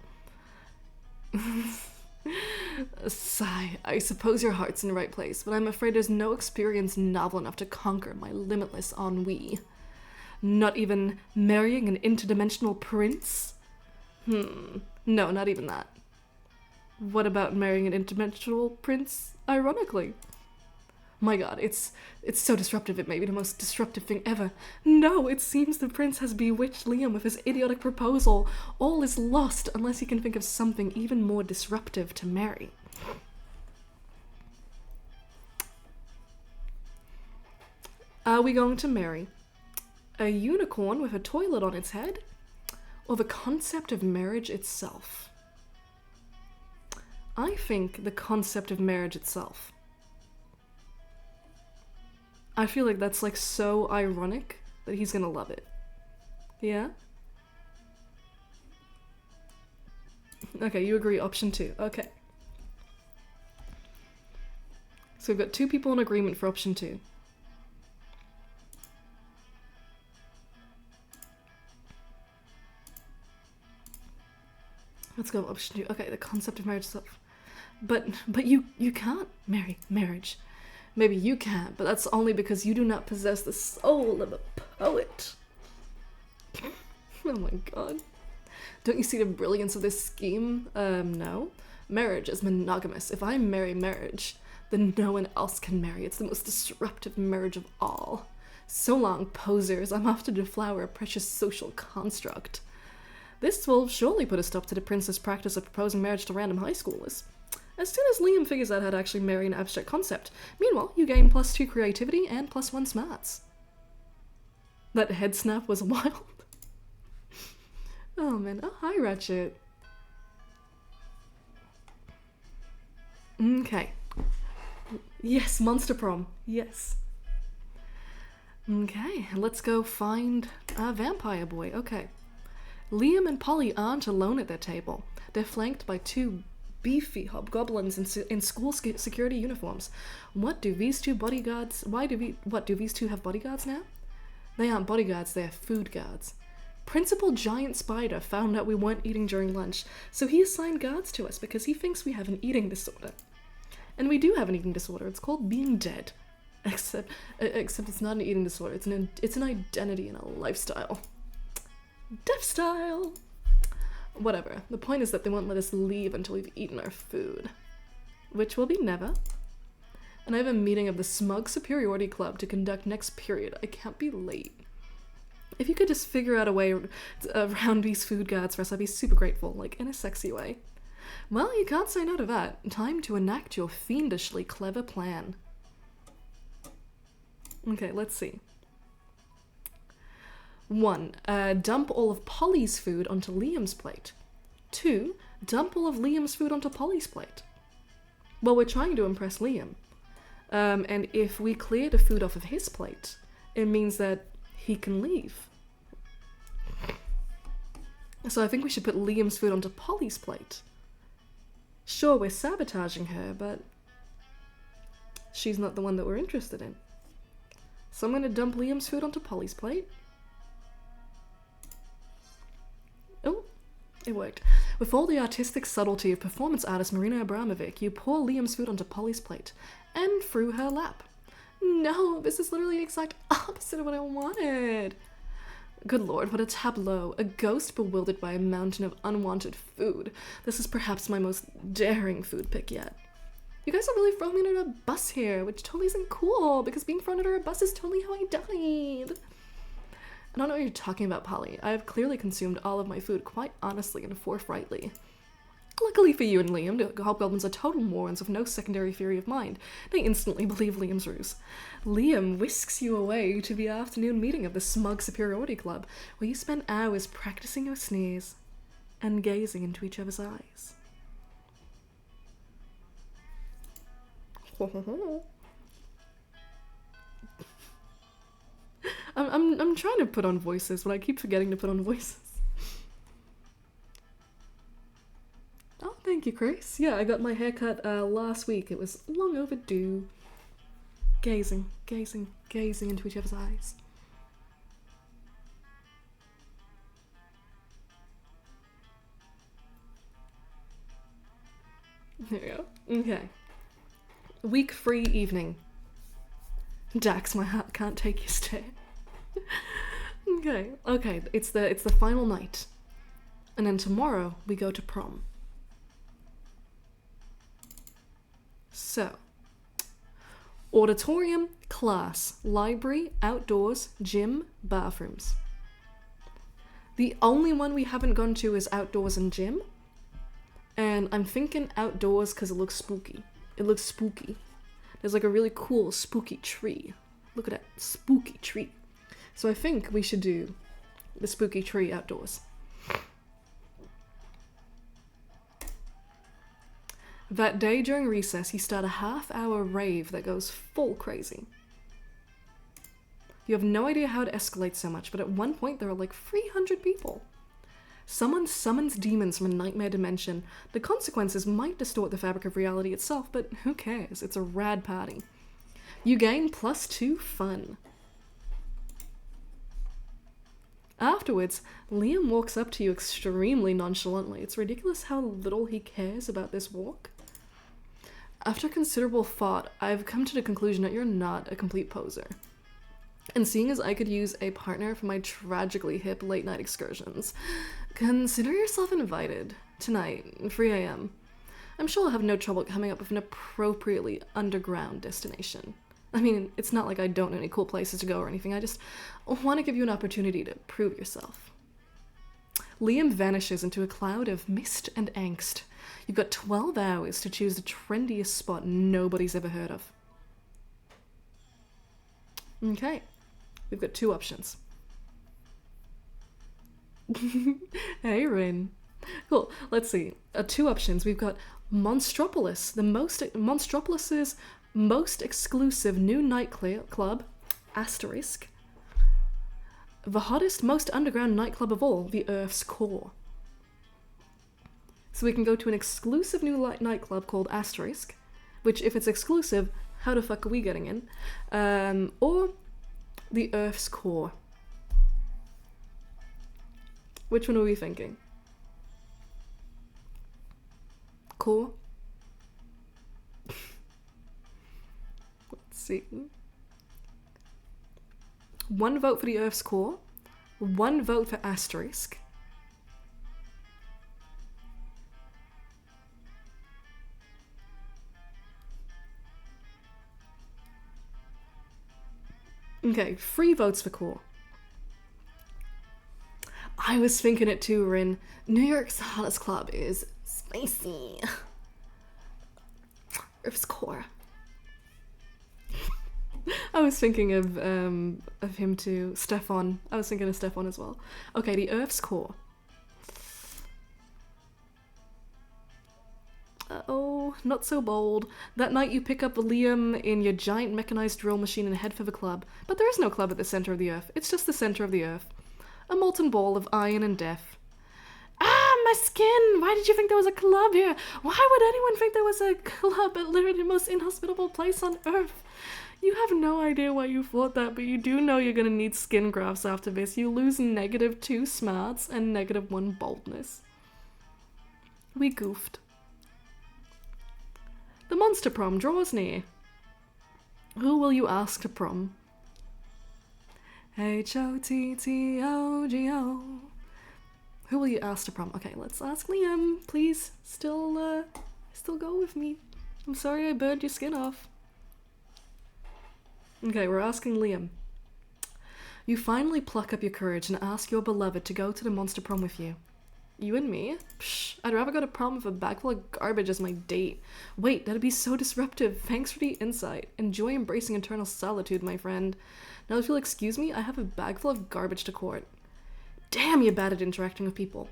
Sigh. I suppose your heart's in the right place, but I'm afraid there's no experience novel enough to conquer my limitless ennui. Not even marrying an interdimensional prince? No, not even that. What about marrying an interdimensional prince, ironically? My god, it's so disruptive, it may be the most disruptive thing ever. No, it seems the prince has bewitched Liam with his idiotic proposal. All is lost unless he can think of something even more disruptive to marry. Are we going to marry a unicorn with a toilet on its head, or the concept of marriage itself? I think the concept of marriage itself. I feel like that's like so ironic that he's gonna love it. Yeah? Okay, you agree, option 2. Okay. So we've got 2 people in agreement for option 2. Let's go option 2. Okay, the concept of marriage itself. But you can't marry marriage. Maybe you can, but that's only because you do not possess the soul of a poet. Oh my god. Don't you see the brilliance of this scheme? No. Marriage is monogamous. If I marry marriage, then no one else can marry. It's the most disruptive marriage of all. So long, posers. I'm off to deflower a precious social construct. This will surely put a stop to the prince's practice of proposing marriage to random high schoolers. As soon as Liam figures out how to actually marry an abstract concept. Meanwhile, you gain +2 creativity and +1 smarts. That head snap was wild. Oh man, oh hi Ratchet. Okay. Yes, Monster Prom, yes. Okay, let's go find a vampire boy, okay. Liam and Polly aren't alone at their table. They're flanked by 2 beefy hobgoblins in school security uniforms. What do these 2 bodyguards... What, do these 2 have bodyguards now? They aren't bodyguards, they're food guards. Principal Giant Spider found out we weren't eating during lunch, so he assigned guards to us because he thinks we have an eating disorder. And we do have an eating disorder. It's called being dead. Except it's not an eating disorder. It's an identity and a lifestyle. Death style! Whatever. The point is that they won't let us leave until we've eaten our food. Which will be never. And I have a meeting of the Smug Superiority Club to conduct next period. I can't be late. If you could just figure out a way around these food guards for us, I'd be super grateful. Like, in a sexy way. Well, you can't say no to that. Time to enact your fiendishly clever plan. Okay, let's see. 1. Dump all of Polly's food onto Liam's plate. 2. Dump all of Liam's food onto Polly's plate. Well, we're trying to impress Liam. And if we clear the food off of his plate, it means that he can leave. So I think we should put Liam's food onto Polly's plate. Sure, we're sabotaging her, but she's not the one that we're interested in. So I'm going to dump Liam's food onto Polly's plate. Oh, it worked. With all the artistic subtlety of performance artist Marina Abramovic, you pour Liam's food onto Polly's plate and through her lap. No, this is literally the exact opposite of what I wanted. Good lord, what a tableau. A ghost bewildered by a mountain of unwanted food. This is perhaps my most daring food pick yet. You guys are really throwing me under a bus here, which totally isn't cool, because being thrown under a bus is totally how I died. I don't know what you're talking about, Polly. I have clearly consumed all of my food quite honestly and forthrightly. Luckily for you and Liam, the hobgoblins are total morons with no secondary theory of mind. They instantly believe Liam's ruse. Liam whisks you away to the afternoon meeting of the Smug Superiority Club, where you spend hours practicing your sneers and gazing into each other's eyes. I'm trying to put on voices, but I keep forgetting to put on voices. Thank you, Chris. Yeah, I got my haircut last week. It was long overdue. Gazing into each other's eyes. There we go. Okay. Week 3 evening. Dax, my heart can't take your stare. Okay, it's the final night. And then tomorrow we go to prom. So, auditorium, class, library, outdoors, gym, bathrooms. The only one we haven't gone to is outdoors and gym. And I'm thinking outdoors because it looks spooky. It looks spooky. There's like a really cool spooky tree. Look at that spooky tree. So I think we should do the spooky tree outdoors. That day during recess, he started a half-hour rave that goes full crazy. You have no idea how it escalates so much, but at one point there are like 300 people. Someone summons demons from a nightmare dimension. The consequences might distort the fabric of reality itself, but who cares? It's a rad party. You gain +2 fun. Afterwards, Liam walks up to you extremely nonchalantly. It's ridiculous how little he cares about this walk. After considerable thought, I've come to the conclusion that you're not a complete poser. And seeing as I could use a partner for my tragically hip late-night excursions, consider yourself invited tonight, 3 a.m. I'm sure I'll have no trouble coming up with an appropriately underground destination. I mean, it's not like I don't know any cool places to go or anything, I just want to give you an opportunity to prove yourself. Liam vanishes into a cloud of mist and angst. You've got 12 hours to choose the trendiest spot nobody's ever heard of. Okay, we've got 2 options. Hey, Rin. Cool, let's see. 2 options. We've got Monstropolis, Monstropolis's most exclusive new nightclub, asterisk. The hottest, most underground nightclub of all, the Earth's core. So we can go to an exclusive new nightclub called Asterisk, which if it's exclusive, how the fuck are we getting in? Or the Earth's core. Which one are we thinking? Core? Let's see. 1 vote for the Earth's core, 1 vote for Asterisk. Okay, 3 votes for core. I was thinking it too, Rin. New York's hottest club is spicy. Earth's core. I was thinking of him too. Stefan. I was thinking of Stefan as well. Okay, the Earth's core. Uh-oh, not so bold. That night you pick up Liam in your giant mechanized drill machine and head for the club. But there is no club at the center of the Earth. It's just the center of the Earth. A molten ball of iron and death. Ah, my skin! Why did you think there was a club here? Why would anyone think there was a club at literally the most inhospitable place on Earth? You have no idea why you thought that, but you do know you're gonna need skin grafts after this. You lose -2 smarts and -1 boldness. We goofed. The monster prom draws near. Who will you ask to prom? H-O-T-T-O-G-O. Who will you ask to prom? Okay, let's ask Liam. Please, still go with me. I'm sorry I burned your skin off. Okay, we're asking Liam. You finally pluck up your courage and ask your beloved to go to the monster prom with you. You and me? Psh, I'd rather go to prom with a bag full of garbage as my date. Wait, that'd be so disruptive. Thanks for the insight. Enjoy embracing eternal solitude, my friend. Now if you'll excuse me, I have a bag full of garbage to court. Damn, you're bad at interacting with people.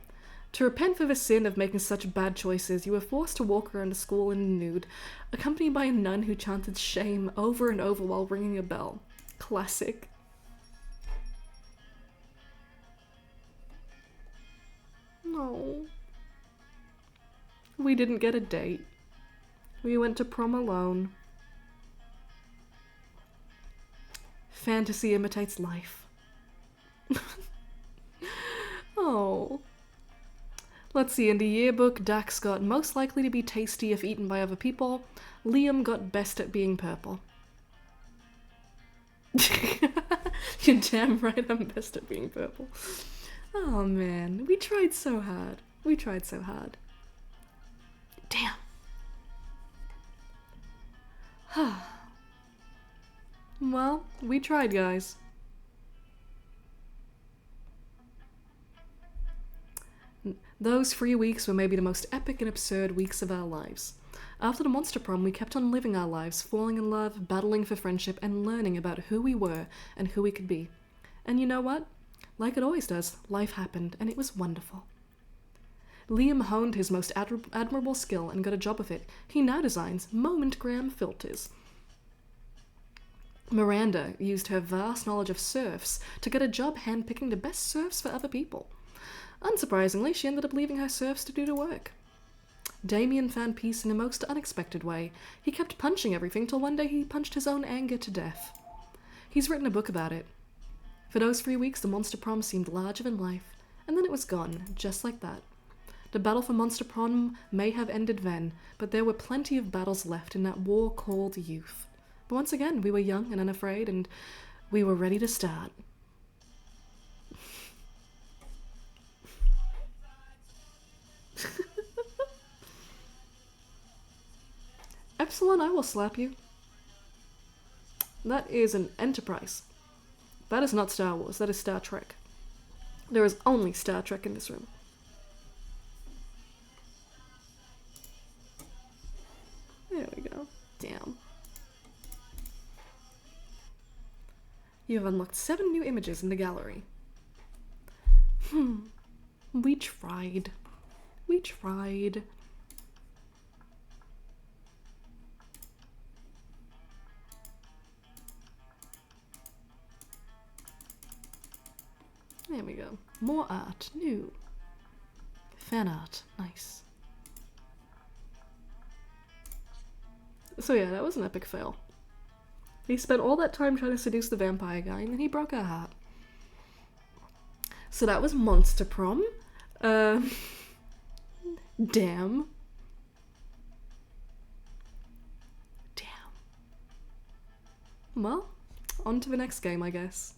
To repent for the sin of making such bad choices, you were forced to walk around the school in a nude, accompanied by a nun who chanted shame over and over while ringing a bell. Classic. No. We didn't get a date. We went to prom alone. Fantasy imitates life. Oh. Let's see, in the yearbook, Dax got most likely to be tasty if eaten by other people. Liam got best at being purple. You're damn right I'm best at being purple. Oh man, we tried so hard. We tried so hard. Damn. Well, we tried, guys. Those 3 weeks were maybe the most epic and absurd weeks of our lives. After the monster prom, we kept on living our lives, falling in love, battling for friendship, and learning about who we were and who we could be. And you know what? Like it always does, life happened, and it was wonderful. Liam honed his most admirable skill and got a job of it. He now designs Momentgram filters. Miranda used her vast knowledge of surfs to get a job handpicking the best surfs for other people. Unsurprisingly, she ended up leaving her surfs to do the work. Damien found peace in a most unexpected way. He kept punching everything till one day he punched his own anger to death. He's written a book about it. For those 3 weeks, the monster prom seemed larger than life, and then it was gone, just like that. The battle for monster prom may have ended then, but there were plenty of battles left in that war called youth. But once again, we were young and unafraid, and we were ready to start. Epsilon, I will slap you. That is an Enterprise. That is not Star Wars, that is Star Trek. There is only Star Trek in this room. There we go. Damn. You have unlocked 7 new images in the gallery. We tried. We tried. There we go. More art. New. Fan art. Nice. So yeah, that was an epic fail. He spent all that time trying to seduce the vampire guy, and then he broke our heart. So that was Monster Prom. Damn. Well, on to the next game, I guess.